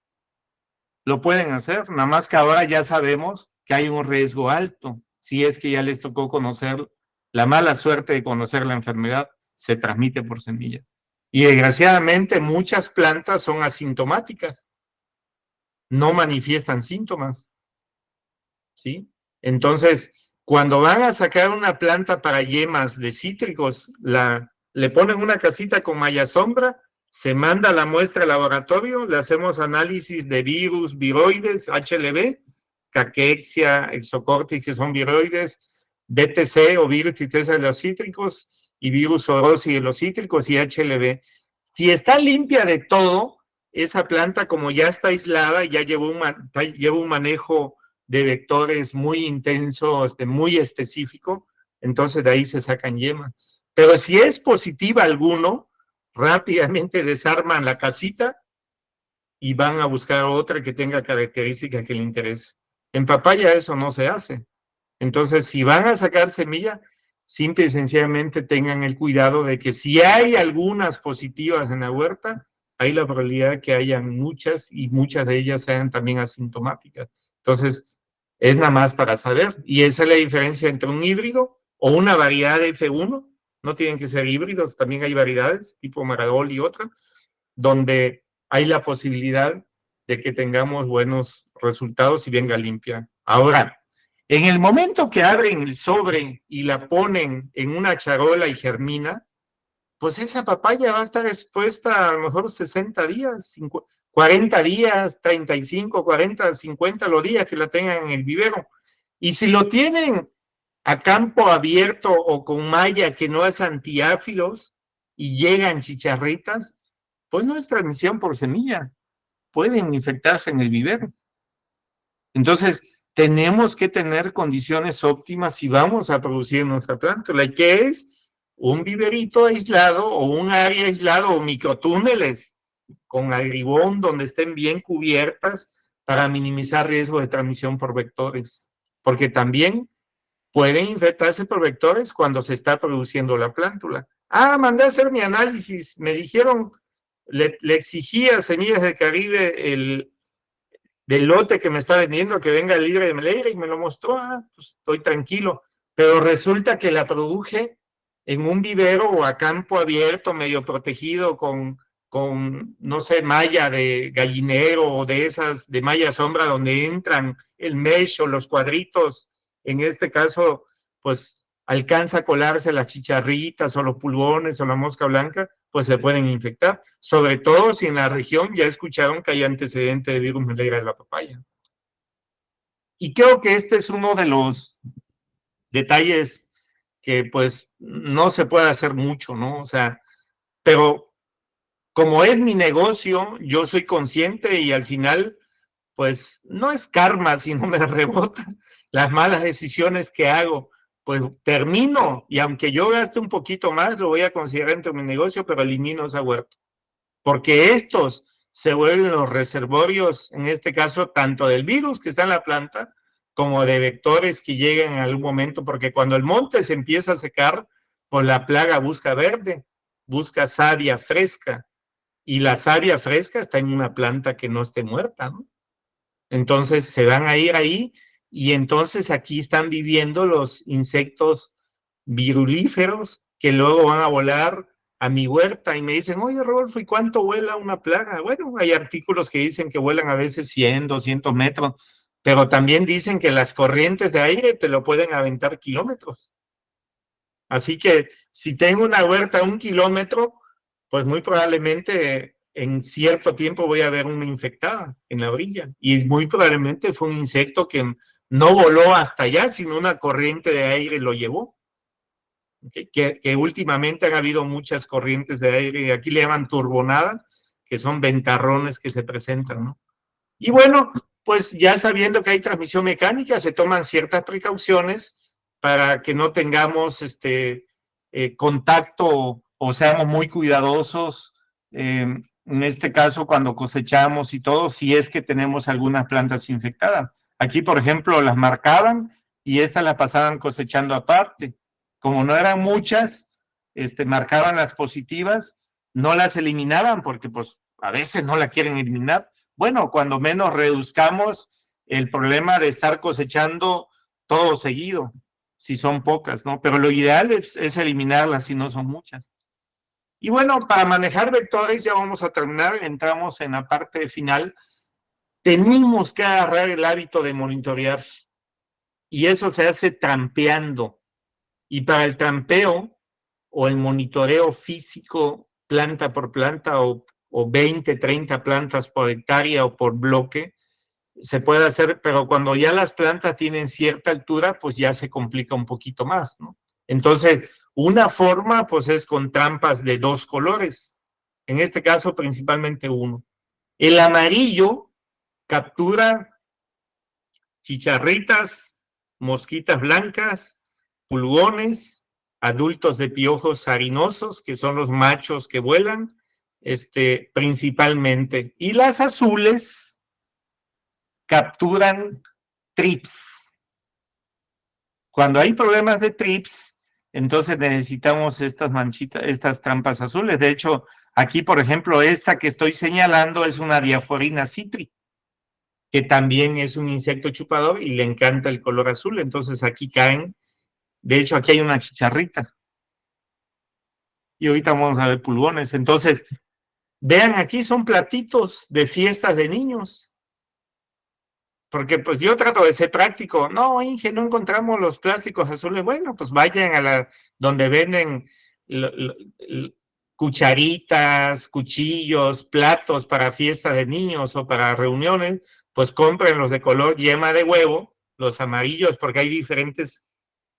Lo pueden hacer, nada más que ahora ya sabemos que hay un riesgo alto. Si es que ya les tocó conocer la mala suerte de conocer la enfermedad, se transmite por semilla. Y desgraciadamente muchas plantas son asintomáticas, no manifiestan síntomas, ¿sí? Entonces, cuando van a sacar una planta para yemas de cítricos, le ponen una casita con malla sombra, se manda la muestra al laboratorio, le hacemos análisis de virus, viroides, HLB, caquexia, exocortis, que son viroides, BTC o virus tristeza de los cítricos, y virus orosi de los cítricos y HLB. Si está limpia de todo, esa planta, como ya está aislada, ya lleva un manejo de vectores muy intenso, muy específico, entonces de ahí se sacan yemas. Pero si es positiva alguno, rápidamente desarman la casita y van a buscar otra que tenga características que le interesen. En papaya eso no se hace. Entonces, si van a sacar semilla, simple y sencillamente tengan el cuidado de que si hay algunas positivas en la huerta, hay la probabilidad de que hayan muchas y muchas de ellas sean también asintomáticas. Entonces, es nada más para saber. Y esa es la diferencia entre un híbrido o una variedad de F1. No tienen que ser híbridos, también hay variedades, tipo Maradol y otras, donde hay la posibilidad de que tengamos buenos resultados y venga limpia. Ahora, en el momento que abren el sobre y la ponen en una charola y germina, pues esa papaya va a estar expuesta a lo mejor 60 días, 40 días, 35, 40, 50 los días que la tengan en el vivero. Y si lo tienen a campo abierto o con malla que no es antiáfilos y llegan chicharritas, pues no es transmisión por semilla, pueden infectarse en el vivero. Entonces, tenemos que tener condiciones óptimas si vamos a producir nuestra plántula, y que es un viverito aislado o un área aislado o microtúneles con agribón donde estén bien cubiertas para minimizar riesgo de transmisión por vectores, porque también pueden infectarse por vectores cuando se está produciendo la plántula. Mandé a hacer mi análisis, me dijeron, le exigí a Semillas del Caribe del lote que me está vendiendo que venga libre de malaria y me lo mostró, pues estoy tranquilo, pero resulta que la produje en un vivero o a campo abierto, medio protegido con no sé, malla de gallinero o de esas de malla sombra donde entran el mesh o los cuadritos. En este caso, pues alcanza a colarse las chicharritas o los pulgones o la mosca blanca, pues se pueden infectar. Sobre todo si en la región ya escucharon que hay antecedente de virus malaria de la papaya. Y creo que este es uno de los detalles que pues no se puede hacer mucho, ¿no? O sea, pero como es mi negocio, yo soy consciente y al final, pues no es karma, sino me rebotan las malas decisiones que hago. Pues termino y aunque yo gaste un poquito más, lo voy a considerar entre mi negocio, pero elimino esa huerta. Porque estos se vuelven los reservorios, en este caso, tanto del virus que está en la planta, como de vectores que lleguen en algún momento, porque cuando el monte se empieza a secar, pues la plaga busca verde, busca savia fresca, y la savia fresca está en una planta que no esté muerta, ¿no? Entonces se van a ir ahí, y entonces aquí están viviendo los insectos virulíferos que luego van a volar a mi huerta y me dicen, oye Rodolfo, ¿y cuánto vuela una plaga? Bueno, hay artículos que dicen que vuelan a veces 100, 200 metros, pero también dicen que las corrientes de aire te lo pueden aventar kilómetros. Así que si tengo una huerta a 1 kilómetro, pues muy probablemente en cierto tiempo voy a ver una infectada en la orilla. Y muy probablemente fue un insecto que no voló hasta allá, sino una corriente de aire lo llevó. Que últimamente han habido muchas corrientes de aire, aquí le llaman turbonadas, que son ventarrones que se presentan, ¿no? Y bueno, pues ya sabiendo que hay transmisión mecánica, se toman ciertas precauciones para que no tengamos contacto o seamos muy cuidadosos, en este caso cuando cosechamos y todo, si es que tenemos algunas plantas infectadas. Aquí, por ejemplo, las marcaban y estas las pasaban cosechando aparte. Como no eran muchas, marcaban las positivas, no las eliminaban porque pues a veces no la quieren eliminar. Bueno, cuando menos reduzcamos el problema de estar cosechando todo seguido, si son pocas, ¿no? Pero lo ideal es eliminarlas si no son muchas. Y bueno, para manejar vectores, ya vamos a terminar, entramos en la parte final. Tenemos que agarrar el hábito de monitorear y eso se hace trampeando. Y para el trampeo o el monitoreo físico planta por planta o 20, 30 plantas por hectárea o por bloque, se puede hacer, pero cuando ya las plantas tienen cierta altura, pues ya se complica un poquito más, ¿no? Entonces, una forma, pues es con trampas de 2 colores, en este caso principalmente uno. El amarillo captura chicharritas, mosquitas blancas, pulgones, adultos de piojos harinosos, que son los machos que vuelan, principalmente. Y las azules capturan trips. Cuando hay problemas de trips, entonces necesitamos estas manchitas, estas trampas azules. De hecho, aquí, por ejemplo, esta que estoy señalando es una Diaforina citri, que también es un insecto chupador y le encanta el color azul. Entonces aquí caen. De hecho, aquí hay una chicharrita. Y ahorita vamos a ver pulgones. Entonces, vean, aquí son platitos de fiestas de niños. Porque pues yo trato de ser práctico. No, Inge, no encontramos los plásticos azules. Bueno, pues vayan a donde venden cucharitas, cuchillos, platos para fiestas de niños o para reuniones. Pues compren los de color yema de huevo, los amarillos, porque hay diferentes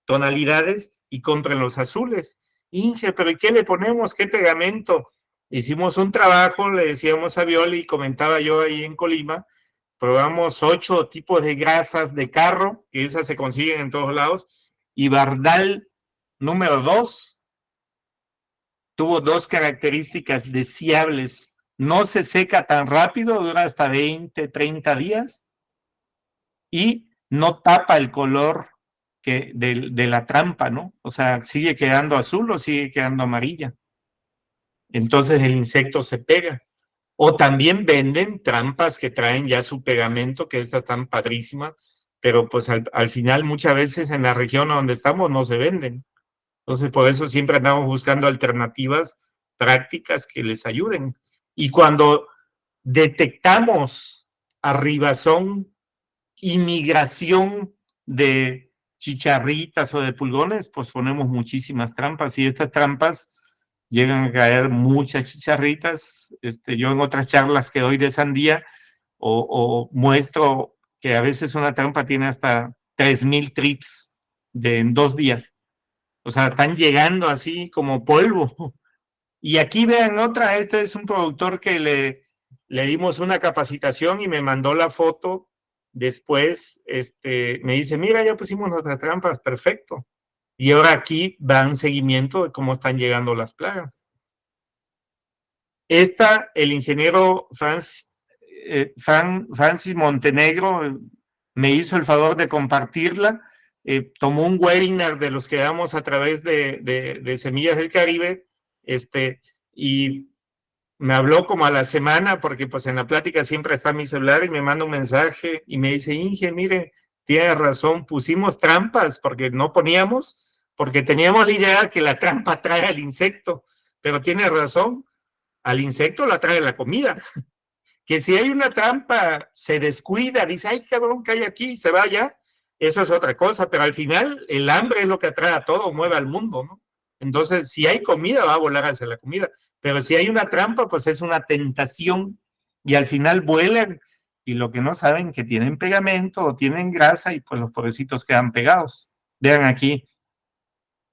tonalidades, y compren los azules. Inge, pero ¿y qué le ponemos? ¿Qué pegamento? Hicimos un trabajo, le decíamos a Violi, y comentaba yo ahí en Colima, probamos 8 tipos de grasas de carro, que esas se consiguen en todos lados, y Bardal número 2 tuvo 2 características deseables. No se seca tan rápido, dura hasta 20, 30 días, y no tapa el color de la trampa, ¿no? O sea, sigue quedando azul o sigue quedando amarilla. Entonces el insecto se pega. O también venden trampas que traen ya su pegamento, que estas están padrísimas, pero pues al final muchas veces en la región donde estamos no se venden. Entonces por eso siempre andamos buscando alternativas prácticas que les ayuden. Y cuando detectamos arribazón, inmigración de chicharritas o de pulgones, pues ponemos muchísimas trampas, y estas trampas llegan a caer muchas chicharritas. Yo en otras charlas que doy de sandía o muestro que a veces una trampa tiene hasta 3,000 trips en 2 días. O sea, están llegando así como polvo. Y aquí vean otra, este es un productor que le dimos una capacitación y me mandó la foto. Después me dice, mira, ya pusimos nuestras trampas, perfecto. Y ahora aquí dan seguimiento de cómo están llegando las plagas. El ingeniero Francis Montenegro me hizo el favor de compartirla. Tomó un webinar de los que damos a través de Semillas del Caribe, y me habló como a la semana, porque pues en la plática siempre está mi celular, y me manda un mensaje y me dice, Inge, mire, tiene razón, pusimos trampas porque no poníamos, porque teníamos la idea que la trampa trae al insecto, pero tiene razón, al insecto la trae la comida. Que si hay una trampa, se descuida, dice, ay, cabrón, que hay aquí, se vaya, eso es otra cosa, pero al final el hambre es lo que atrae a todo, mueve al mundo, ¿no? Entonces, si hay comida, va a volar hacia la comida. Pero si hay una trampa, pues es una tentación y al final vuelan y lo que no saben que tienen pegamento o tienen grasa y pues los pobrecitos quedan pegados. Vean aquí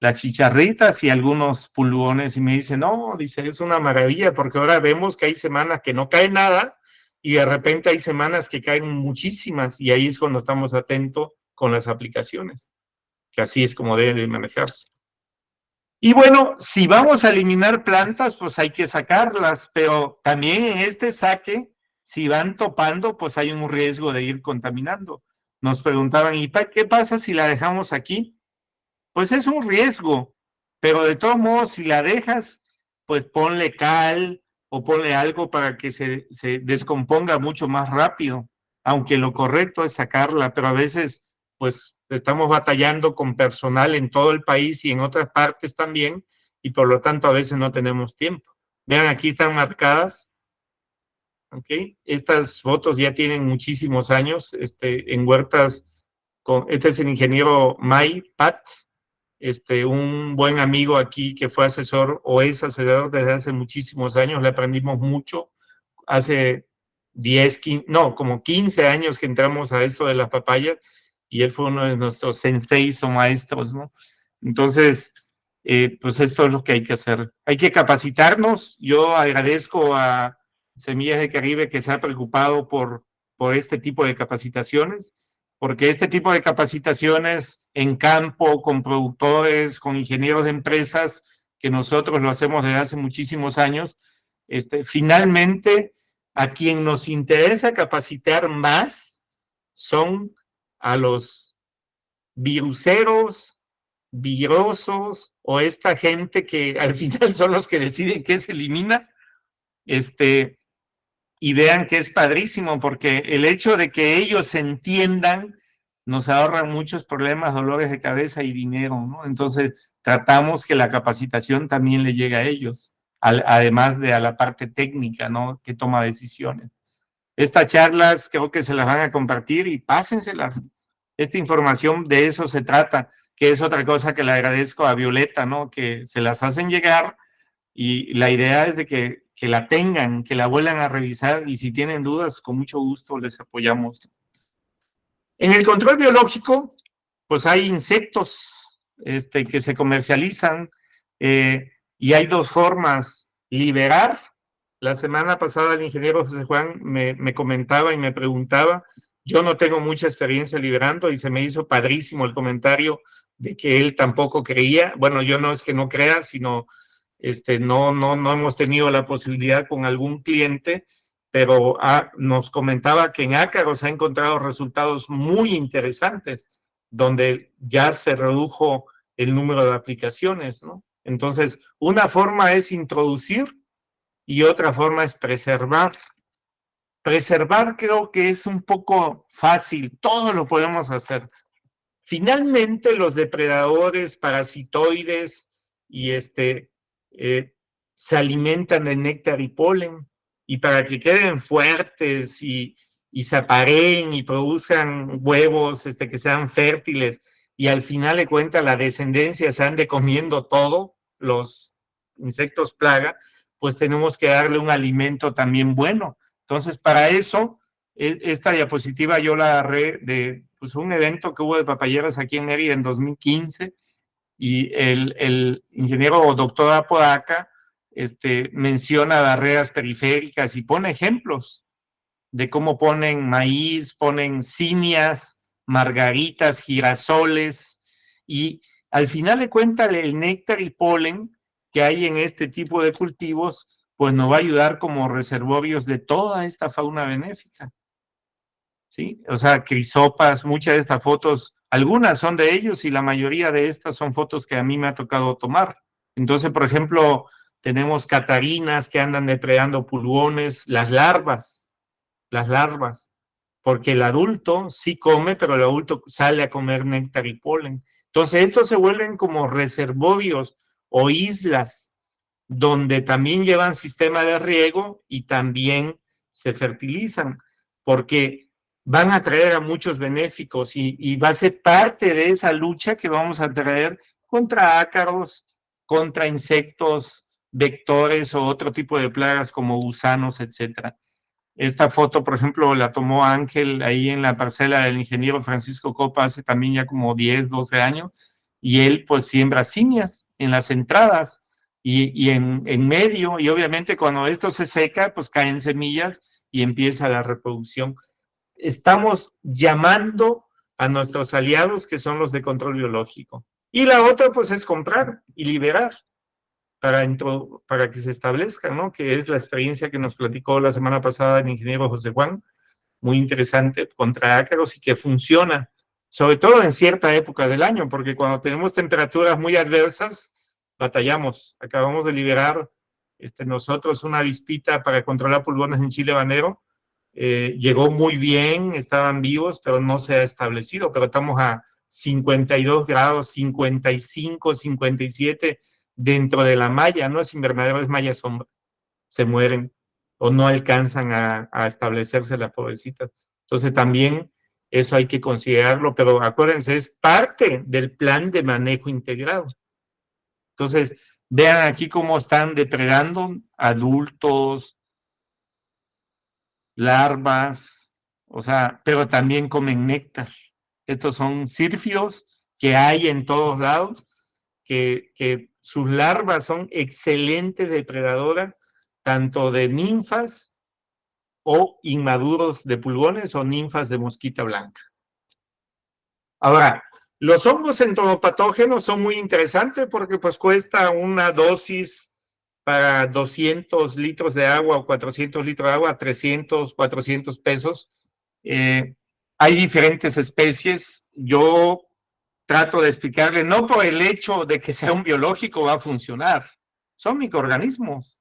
las chicharritas y algunos pulgones y me dicen, no, dice, es una maravilla porque ahora vemos que hay semanas que no cae nada y de repente hay semanas que caen muchísimas y ahí es cuando estamos atentos con las aplicaciones, que así es como debe de manejarse. Y bueno, si vamos a eliminar plantas, pues hay que sacarlas, pero también en este saque, si van topando, pues hay un riesgo de ir contaminando. Nos preguntaban, ¿y qué pasa si la dejamos aquí? Pues es un riesgo, pero de todos modos, si la dejas, pues ponle cal o ponle algo para que se descomponga mucho más rápido, aunque lo correcto es sacarla, pero a veces, pues estamos batallando con personal en todo el país y en otras partes también, y por lo tanto a veces no tenemos tiempo. Vean, aquí están marcadas, ¿ok? Estas fotos ya tienen muchísimos años, en huertas, este es el ingeniero May Pat, un buen amigo aquí que fue asesor o es asesor desde hace muchísimos años, le aprendimos mucho, hace 10, 15, no, como 15 años que entramos a esto de las papayas y él fue uno de nuestros senseis o maestros, ¿no? Entonces, pues esto es lo que hay que hacer. Hay que capacitarnos. Yo agradezco a Semillas de Caribe que se ha preocupado por este tipo de capacitaciones, porque este tipo de capacitaciones en campo, con productores, con ingenieros de empresas, que nosotros lo hacemos desde hace muchísimos años, finalmente a quien nos interesa capacitar más son a los viruseros, virosos o esta gente que al final son los que deciden qué se elimina, y vean que es padrísimo porque el hecho de que ellos entiendan nos ahorran muchos problemas, dolores de cabeza y dinero, ¿no? Entonces tratamos que la capacitación también le llegue a ellos, además de a la parte técnica, ¿no? Que toma decisiones. Estas charlas creo que se las van a compartir y pásenselas. Esta información de eso se trata, que es otra cosa que le agradezco a Violeta, ¿no? Que se las hacen llegar y la idea es de que la tengan, que la vuelvan a revisar y si tienen dudas, con mucho gusto les apoyamos. En el control biológico, pues hay insectos que se comercializan y hay dos formas, liberar. La semana pasada el ingeniero José Juan me comentaba y me preguntaba, yo no tengo mucha experiencia liberando y se me hizo padrísimo el comentario de que él tampoco creía. Bueno, yo no es que no crea, sino no hemos tenido la posibilidad con algún cliente, pero nos comentaba que en ácaros ha encontrado resultados muy interesantes, donde ya se redujo el número de aplicaciones, ¿no? Entonces, una forma es introducir y otra forma es preservar. Preservar creo que es un poco fácil, todo lo podemos hacer. Finalmente, los depredadores parasitoides y se alimentan de néctar y polen, y para que queden fuertes y se apareen y produzcan huevos que sean fértiles, y al final de cuentas la descendencia se ande comiendo todo, los insectos plaga, pues tenemos que darle un alimento también bueno. Entonces, para eso, esta diapositiva yo la agarré de pues, un evento que hubo de papayeras aquí en Mérida en 2015, y el ingeniero doctor Apodaca menciona barreras periféricas y pone ejemplos de cómo ponen maíz, ponen cinias, margaritas, girasoles, y al final de cuentas el néctar y polen que hay en este tipo de cultivos, pues nos va a ayudar como reservorios de toda esta fauna benéfica. ¿Sí? O sea, crisopas, muchas de estas fotos, algunas son de ellos y la mayoría de estas son fotos que a mí me ha tocado tomar. Entonces, por ejemplo, tenemos catarinas que andan depredando pulgones, las larvas, porque el adulto sí come, pero el adulto sale a comer néctar y polen. Entonces, estos se vuelven como reservorios o islas donde también llevan sistema de riego y también se fertilizan, porque van a traer a muchos benéficos y va a ser parte de esa lucha que vamos a traer contra ácaros, contra insectos, vectores o otro tipo de plagas como gusanos, etcétera. Esta foto, por ejemplo, la tomó Ángel ahí en la parcela del ingeniero Francisco Copa hace también ya como 10, 12 años, y él pues siembra cimias en las entradas y en medio, y obviamente cuando esto se seca, pues caen semillas y empieza la reproducción. Estamos llamando a nuestros aliados, que son los de control biológico. Y la otra, pues, es comprar y liberar para que se establezcan, ¿no? Que es la experiencia que nos platicó la semana pasada el ingeniero José Juan, muy interesante, contra ácaros, y que funciona, sobre todo en cierta época del año, porque cuando tenemos temperaturas muy adversas, batallamos. Acabamos de liberar nosotros una avispita para controlar pulgones en chile habanero. Llegó muy bien, estaban vivos, pero no se ha establecido, pero estamos a 52 grados, 55, 57 dentro de la malla, no es invernadero, es malla sombra, se mueren o no alcanzan a establecerse las pobrecitas. Entonces también eso hay que considerarlo, pero acuérdense, es parte del plan de manejo integrado. Entonces, vean aquí cómo están depredando adultos, larvas, o sea, pero también comen néctar. Estos son sírfidos que hay en todos lados, que sus larvas son excelentes depredadoras, tanto de ninfas o inmaduros de pulgones o ninfas de mosquita blanca. Ahora, los hongos entomopatógenos son muy interesantes porque pues cuesta una dosis para 200 litros de agua o 400 litros de agua, 300, 400 pesos. Hay diferentes especies. Yo trato de explicarle, no por el hecho de que sea un biológico va a funcionar, son microorganismos.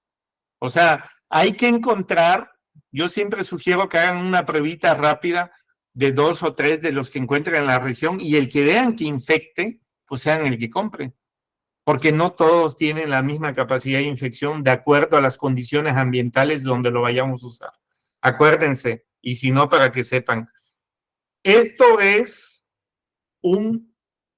O sea, hay que encontrar, yo siempre sugiero que hagan una pruebita rápida de 2 o 3 de los que encuentren en la región, y el que vean que infecte, pues sean el que compre, porque no todos tienen la misma capacidad de infección de acuerdo a las condiciones ambientales donde lo vayamos a usar. Acuérdense, y si no, para que sepan, esto es un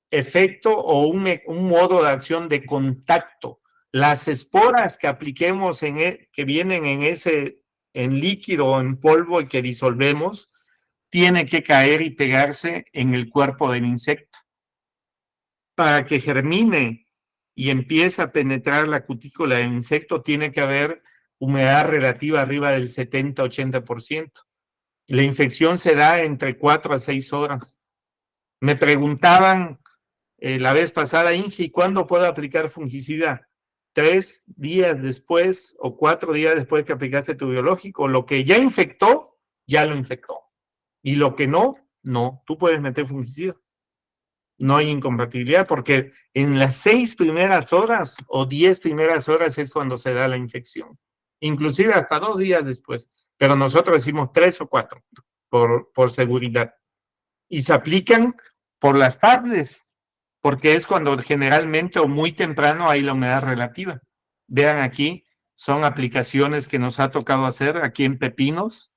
efecto o un modo de acción de contacto. Las esporas que apliquemos que vienen en líquido o en polvo y que disolvemos, tiene que caer y pegarse en el cuerpo del insecto. Para que germine y empiece a penetrar la cutícula del insecto, tiene que haber humedad relativa arriba del 70-80%. La infección se da entre 4 a 6 horas. Me preguntaban la vez pasada, Ingi, ¿cuándo puedo aplicar fungicida? 3 días después o 4 días después que aplicaste tu biológico. Lo que ya infectó, ya lo infectó. Y lo que no, no. Tú puedes meter fungicida. No hay incompatibilidad porque en las 6 primeras horas o 10 primeras horas es cuando se da la infección. Inclusive hasta 2 días después. Pero nosotros decimos 3 o 4 por seguridad. Y se aplican por las tardes, porque es cuando generalmente o muy temprano hay la humedad relativa. Vean aquí, son aplicaciones que nos ha tocado hacer aquí en pepinos,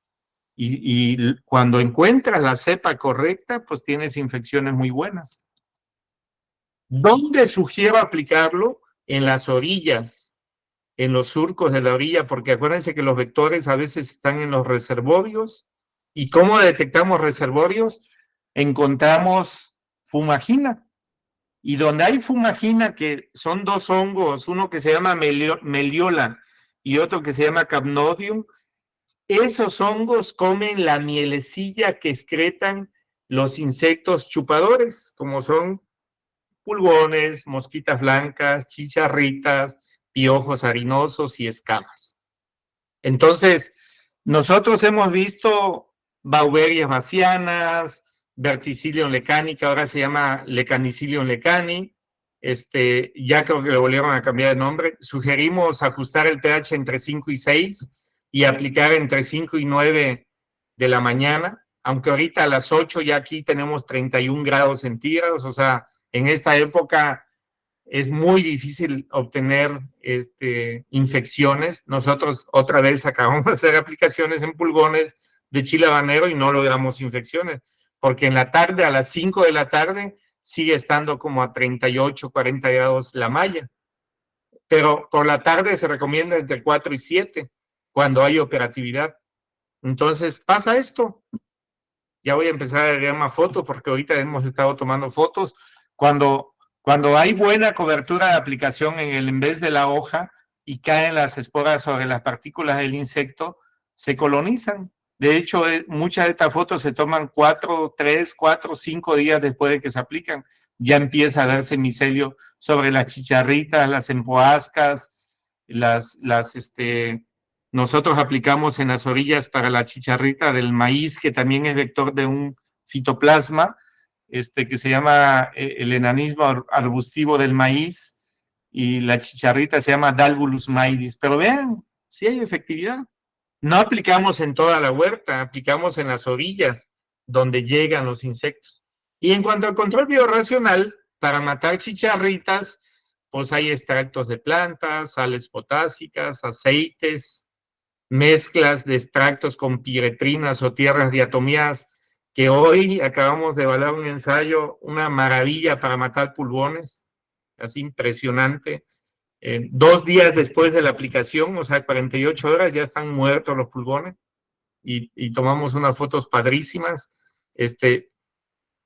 y cuando encuentras la cepa correcta, pues tienes infecciones muy buenas. ¿Dónde sugiero aplicarlo? En las orillas, en los surcos de la orilla, porque acuérdense que los vectores a veces están en los reservorios. ¿Y cómo detectamos reservorios? Encontramos fumagina. Y donde hay fumagina, que son 2 hongos, uno que se llama meliola y otro que se llama capnodium, esos hongos comen la mielecilla que excretan los insectos chupadores, como son pulgones, mosquitas blancas, chicharritas, piojos harinosos y escamas. Entonces, nosotros hemos visto Bauberias bacianas, Verticillium lecani, que ahora se llama Lecanicillium lecani, ya creo que le volvieron a cambiar de nombre. Sugerimos ajustar el pH entre 5 y 6 y aplicar entre 5 y 9 de la mañana, aunque ahorita a las 8 ya aquí tenemos 31 grados centígrados, o sea, en esta época es muy difícil obtener infecciones. Nosotros otra vez acabamos de hacer aplicaciones en pulgones de chile habanero y no logramos infecciones, porque en la tarde, a las 5 de la tarde, sigue estando como a 38, 40 grados la malla. pero por la tarde se recomienda entre 4 y 7, cuando hay operatividad. Entonces pasa esto. Ya voy a empezar a agregar más fotos porque ahorita hemos estado tomando fotos. Cuando hay buena cobertura de aplicación en vez de la hoja y caen las esporas sobre las partículas del insecto, se colonizan. De hecho, muchas de estas fotos se toman 3, 4, 5 días después de que se aplican. Ya empieza a verse micelio sobre las chicharritas, las empoascas, nosotros aplicamos en las orillas para la chicharrita del maíz, que también es vector de un fitoplasma, que se llama el enanismo arbustivo del maíz, y la chicharrita se llama Dalbulus maidis. Pero vean, sí hay efectividad. No aplicamos en toda la huerta, aplicamos en las orillas, donde llegan los insectos. Y en cuanto al control biorracional, para matar chicharritas, pues hay extractos de plantas, sales potásicas, aceites, mezclas de extractos con piretrinas o tierras diatomeadas, que hoy acabamos de evaluar un ensayo, una maravilla para matar pulgones, así impresionante. 2 días después de la aplicación, o sea, 48 horas, ya están muertos los pulgones, y tomamos unas fotos padrísimas.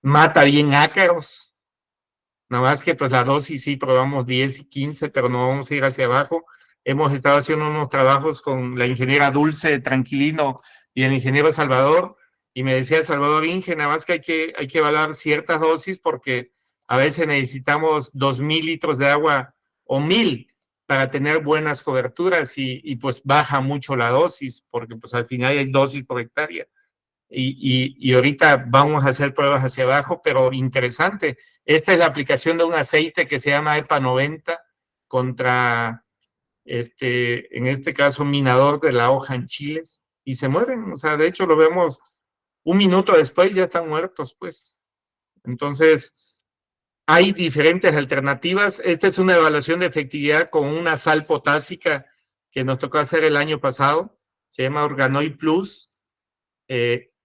Mata bien ácaros, nada más que pues la dosis sí probamos 10 y 15, pero no vamos a ir hacia abajo. Hemos estado haciendo unos trabajos con la ingeniera Dulce Tranquilino y el ingeniero Salvador, y me decía Salvador, Inge, nada más que hay que evaluar ciertas dosis porque a veces necesitamos 2,000 litros de agua o 1,000 para tener buenas coberturas, y pues baja mucho la dosis porque pues al final hay dosis por hectárea. Y ahorita vamos a hacer pruebas hacia abajo, pero interesante. Esta es la aplicación de un aceite que se llama EPA 90 contra, en este caso, minador de la hoja en chiles, y se mueren. O sea, de hecho lo vemos 1 minuto después, ya están muertos, pues. Entonces, hay diferentes alternativas. Esta es una evaluación de efectividad con una sal potásica que nos tocó hacer el año pasado. Se llama Organoid Plus.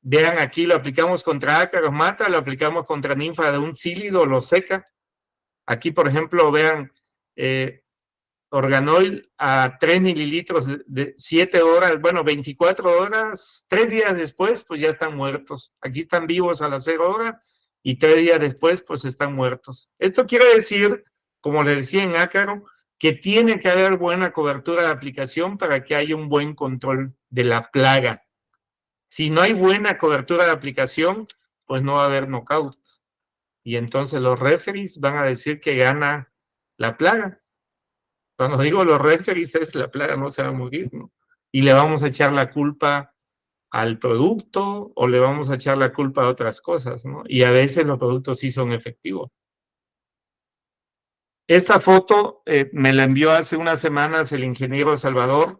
Vean aquí, lo aplicamos contra ácaros, mata, lo aplicamos contra ninfa de un cílido, lo seca. Aquí, por ejemplo, vean, Organoid a 3 mililitros de 7 horas, bueno, 24 horas, 3 días después, pues ya están muertos. Aquí están vivos a las 0 horas y 3 días después, pues están muertos. Esto quiere decir, como les decía en ácaro, que tiene que haber buena cobertura de aplicación para que haya un buen control de la plaga. Si no hay buena cobertura de aplicación, pues no va a haber knockout. Y entonces los referees van a decir que gana la plaga. Cuando digo los referees, es la plaga no se va a morir, ¿no? Y le vamos a echar la culpa al producto o le vamos a echar la culpa a otras cosas, ¿no? Y a veces los productos sí son efectivos. Esta foto me la envió hace unas semanas el ingeniero Salvador,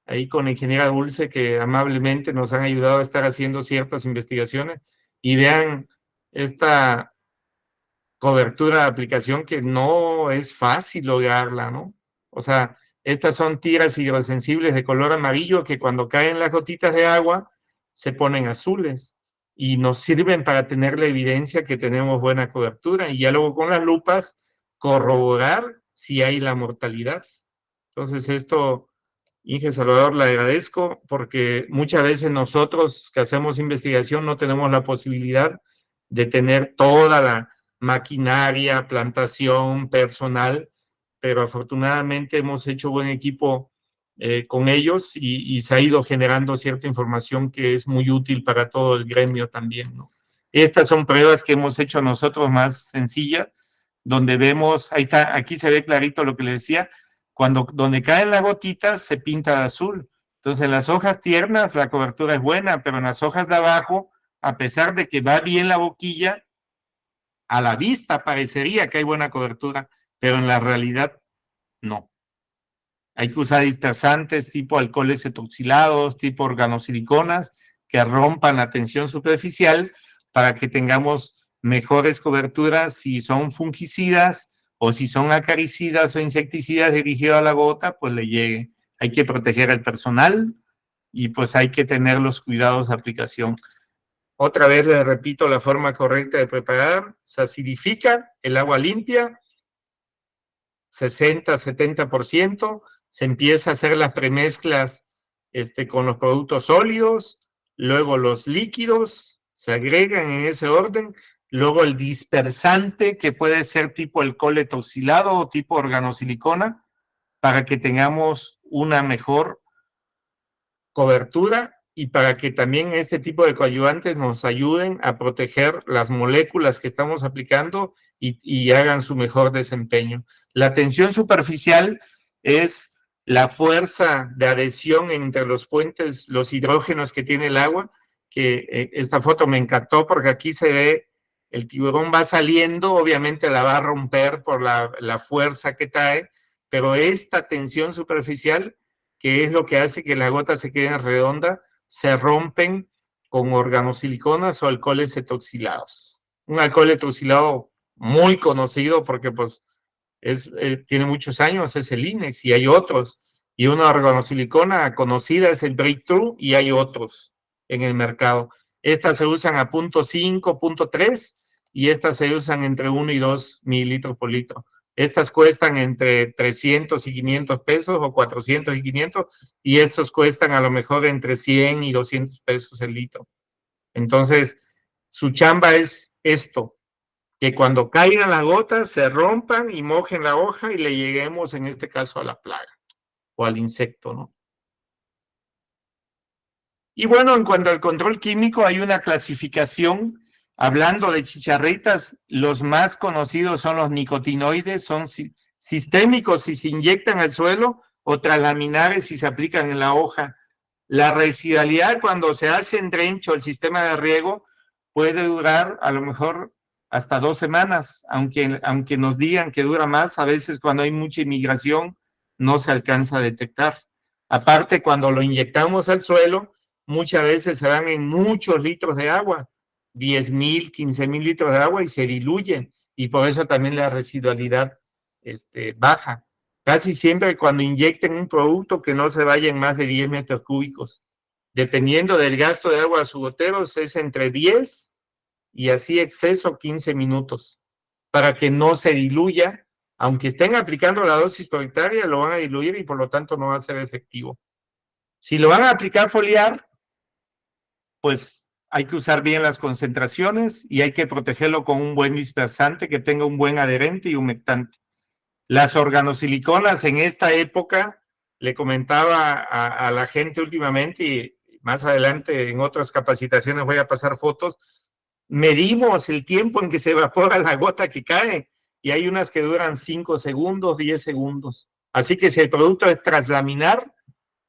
ahí con la ingeniera Dulce, que amablemente nos han ayudado a estar haciendo ciertas investigaciones, y vean esta cobertura de aplicación que no es fácil lograrla, ¿no? O sea, estas son tiras hidrosensibles de color amarillo que cuando caen las gotitas de agua se ponen azules y nos sirven para tener la evidencia que tenemos buena cobertura, y ya luego con las lupas corroborar si hay la mortalidad. Entonces esto, Inge Salvador, le agradezco porque muchas veces nosotros que hacemos investigación no tenemos la posibilidad de tener toda la maquinaria, plantación, personal, pero afortunadamente hemos hecho buen equipo con ellos y se ha ido generando cierta información que es muy útil para todo el gremio también, ¿no? Estas son pruebas que hemos hecho nosotros más sencillas, donde vemos, ahí está, aquí se ve clarito lo que le decía, donde caen las gotitas se pinta de azul. Entonces en las hojas tiernas la cobertura es buena, pero en las hojas de abajo, a pesar de que va bien la boquilla, a la vista parecería que hay buena cobertura, pero en la realidad no. Hay que usar dispersantes tipo alcoholes etroxilados, tipo organosiliconas, que rompan la tensión superficial para que tengamos mejores coberturas si son fungicidas o si son acaricidas o insecticidas dirigidos a la gota, pues le llegue. Hay que proteger al personal y pues hay que tener los cuidados de aplicación. Otra vez les repito la forma correcta de preparar: se acidifica el agua limpia, 60-70%, se empieza a hacer las premezclas con los productos sólidos, luego los líquidos, se agregan en ese orden, luego el dispersante, que puede ser tipo alcohol etoxilado o tipo organosilicona, para que tengamos una mejor cobertura y para que también este tipo de coadyuvantes nos ayuden a proteger las moléculas que estamos aplicando y hagan su mejor desempeño. La tensión superficial es la fuerza de adhesión entre los puentes, los hidrógenos que tiene el agua, que esta foto me encantó porque aquí se ve el tiburón va saliendo, obviamente la va a romper por la fuerza que trae, pero esta tensión superficial, que es lo que hace que la gota se quede redonda, se rompen con organosiliconas o alcoholes etoxilados. Un alcohol etoxilado muy conocido porque pues tiene muchos años, es el INEX y hay otros. Y una organosilicona conocida es el Breakthrough y hay otros en el mercado. Estas se usan a 0.5, 0.3 y estas se usan entre 1 y 2 mililitros por litro. Estas cuestan entre 300 y 500 pesos o 400 y 500 y estos cuestan a lo mejor entre 100 y 200 pesos el litro. Entonces, su chamba es esto, que cuando caigan las gotas se rompan y mojen la hoja y le lleguemos en este caso a la plaga o al insecto, ¿no? Y bueno, en cuanto al control químico, hay una clasificación. Hablando de chicharritas, los más conocidos son los nicotinoides, son sistémicos si se inyectan al suelo o translaminares si se aplican en la hoja. La residualidad cuando se hace en drencho el sistema de riego puede durar a lo mejor hasta 2 semanas, aunque nos digan que dura más, a veces cuando hay mucha inmigración no se alcanza a detectar. Aparte, cuando lo inyectamos al suelo, muchas veces se dan en muchos litros de agua, 10,000, 15,000 litros de agua y se diluyen, y por eso también la residualidad baja. Casi siempre cuando inyecten un producto que no se vaya en más de 10 metros cúbicos. Dependiendo del gasto de agua a su goteros, es entre 10 y así exceso 15 minutos, para que no se diluya. Aunque estén aplicando la dosis por hectárea, lo van a diluir y por lo tanto no va a ser efectivo. Si lo van a aplicar foliar, pues hay que usar bien las concentraciones y hay que protegerlo con un buen dispersante que tenga un buen adherente y humectante. Las organosiliconas en esta época, le comentaba a la gente últimamente y más adelante en otras capacitaciones voy a pasar fotos, medimos el tiempo en que se evapora la gota que cae y hay unas que duran 5 segundos, 10 segundos. Así que si el producto es translaminar,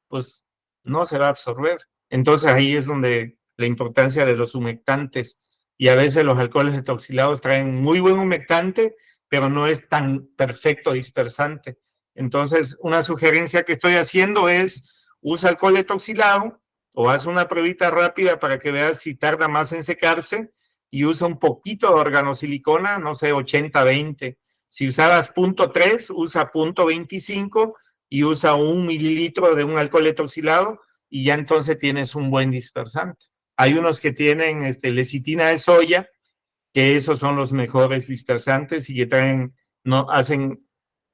pues no se va a absorber. Entonces ahí es donde la importancia de los humectantes. Y a veces los alcoholes etoxilados traen muy buen humectante, pero no es tan perfecto dispersante. Entonces, una sugerencia que estoy haciendo es, usa alcohol etoxilado o haz una pruebita rápida para que veas si tarda más en secarse y usa un poquito de organosilicona, no sé, 80-20. Si usabas 0.3, usa 0.25 y usa 1 mililitro de un alcohol etoxilado y ya entonces tienes un buen dispersante. Hay unos que tienen lecitina de soya, que esos son los mejores dispersantes y que traen, no hacen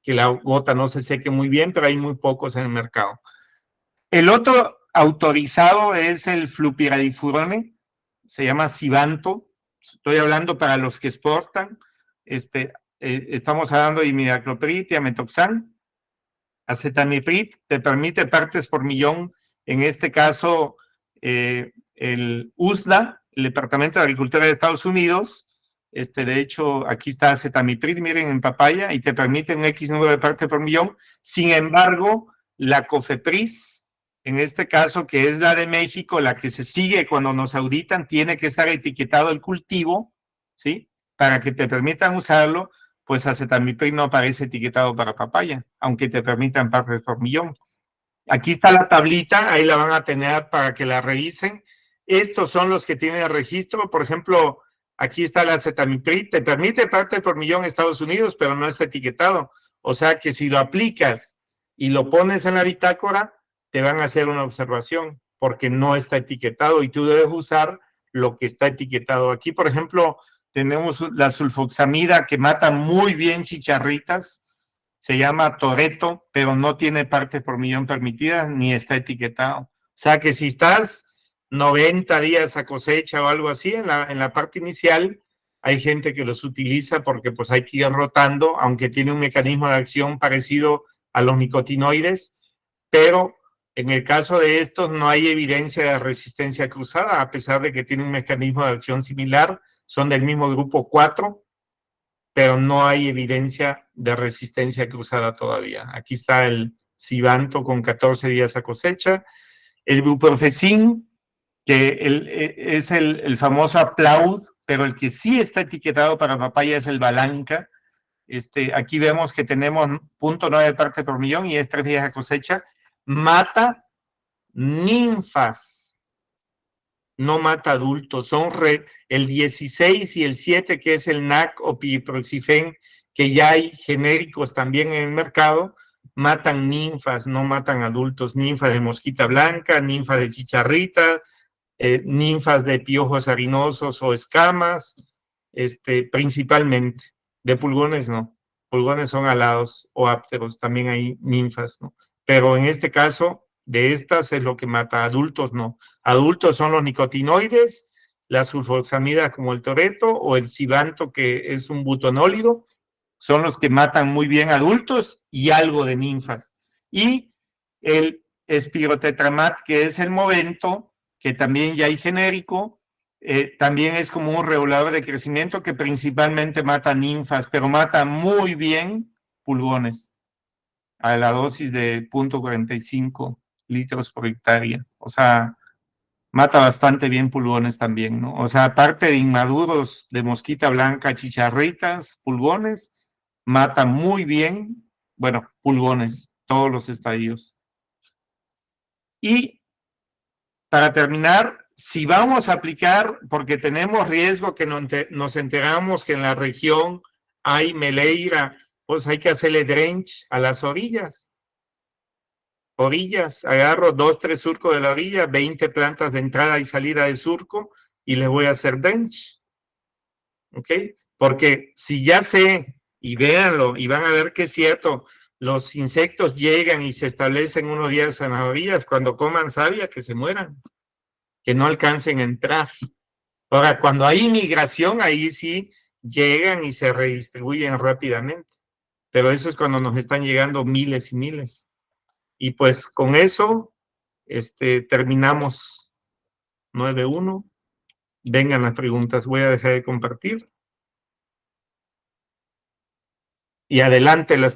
que la gota no se seque muy bien, pero hay muy pocos en el mercado. El otro autorizado es el flupiradifurone, se llama Sivanto. Estoy hablando para los que exportan. Estamos hablando de imidacloprid y ametoxan. Acetamiprid te permite partes por millón, en este caso el USDA, el Departamento de Agricultura de Estados Unidos, de hecho aquí está acetamiprid, miren en papaya, y te permite un X número de partes por millón. Sin embargo, la COFEPRIS, en este caso que es la de México, la que se sigue cuando nos auditan, tiene que estar etiquetado el cultivo, ¿sí? Para que te permitan usarlo, pues acetamiprid no aparece etiquetado para papaya, aunque te permitan partes por millón. Aquí está la tablita, ahí la van a tener para que la revisen. Estos son los que tienen el registro, por ejemplo, aquí está la acetamiprid, te permite partes por millón en Estados Unidos, pero no está etiquetado. O sea que si lo aplicas y lo pones en la bitácora, te van a hacer una observación, porque no está etiquetado y tú debes usar lo que está etiquetado. Aquí, por ejemplo, tenemos la sulfoxamida que mata muy bien chicharritas, se llama Toretto, pero no tiene partes por millón permitidas ni está etiquetado. O sea que si estás 90 días a cosecha o algo así, en la parte inicial, hay gente que los utiliza porque pues hay que ir rotando, aunque tiene un mecanismo de acción parecido a los nicotinoides, pero en el caso de estos no hay evidencia de resistencia cruzada, a pesar de que tiene un mecanismo de acción similar, son del mismo grupo 4, pero no hay evidencia de resistencia cruzada todavía. Aquí está el Sivanto con 14 días a cosecha, el Buprofezin, que es el famoso Aplaud, pero el que sí está etiquetado para papaya es el Balanca. Aquí vemos que tenemos 0.9 partes por millón y es 3 días a cosecha. Mata ninfas, no mata adultos. Son el 16 y el 7, que es el NAC o piproxifen, que ya hay genéricos también en el mercado, matan ninfas, no matan adultos. Ninfas de mosquita blanca, ninfas de chicharrita, ninfas de piojos harinosos o escamas, principalmente. De pulgones no. Pulgones son alados o ápteros, también hay ninfas, ¿no? Pero en este caso, de estas es lo que mata, adultos no. Adultos son los nicotinoides, la sulfoxamida como el Toretto o el Sivanto, que es un butonólido, son los que matan muy bien adultos y algo de ninfas. Y el espirotetramat, que es el Movento, que también ya hay genérico, también es como un regulador de crecimiento que principalmente mata ninfas, pero mata muy bien pulgones a la dosis de 0.45 litros por hectárea. O sea, mata bastante bien pulgones también, ¿no? O sea, aparte de inmaduros de mosquita blanca, chicharritas, pulgones, mata muy bien, bueno, pulgones, todos los estadios. Y para terminar, si vamos a aplicar, porque tenemos riesgo que nos enteramos que en la región hay meleira, pues hay que hacerle drench a las orillas. Agarro 2, 3 surcos de la orilla, 20 plantas de entrada y salida de surco y les voy a hacer drench. ¿Ok? Porque si ya sé, y véanlo, y van a ver que es cierto, los insectos llegan y se establecen unos días en las orillas, cuando coman savia, que se mueran, que no alcancen a entrar. Ahora, cuando hay migración, ahí sí llegan y se redistribuyen rápidamente. Pero eso es cuando nos están llegando miles y miles. Y pues con eso terminamos 9.1. Vengan las preguntas. Voy a dejar de compartir. Y adelante las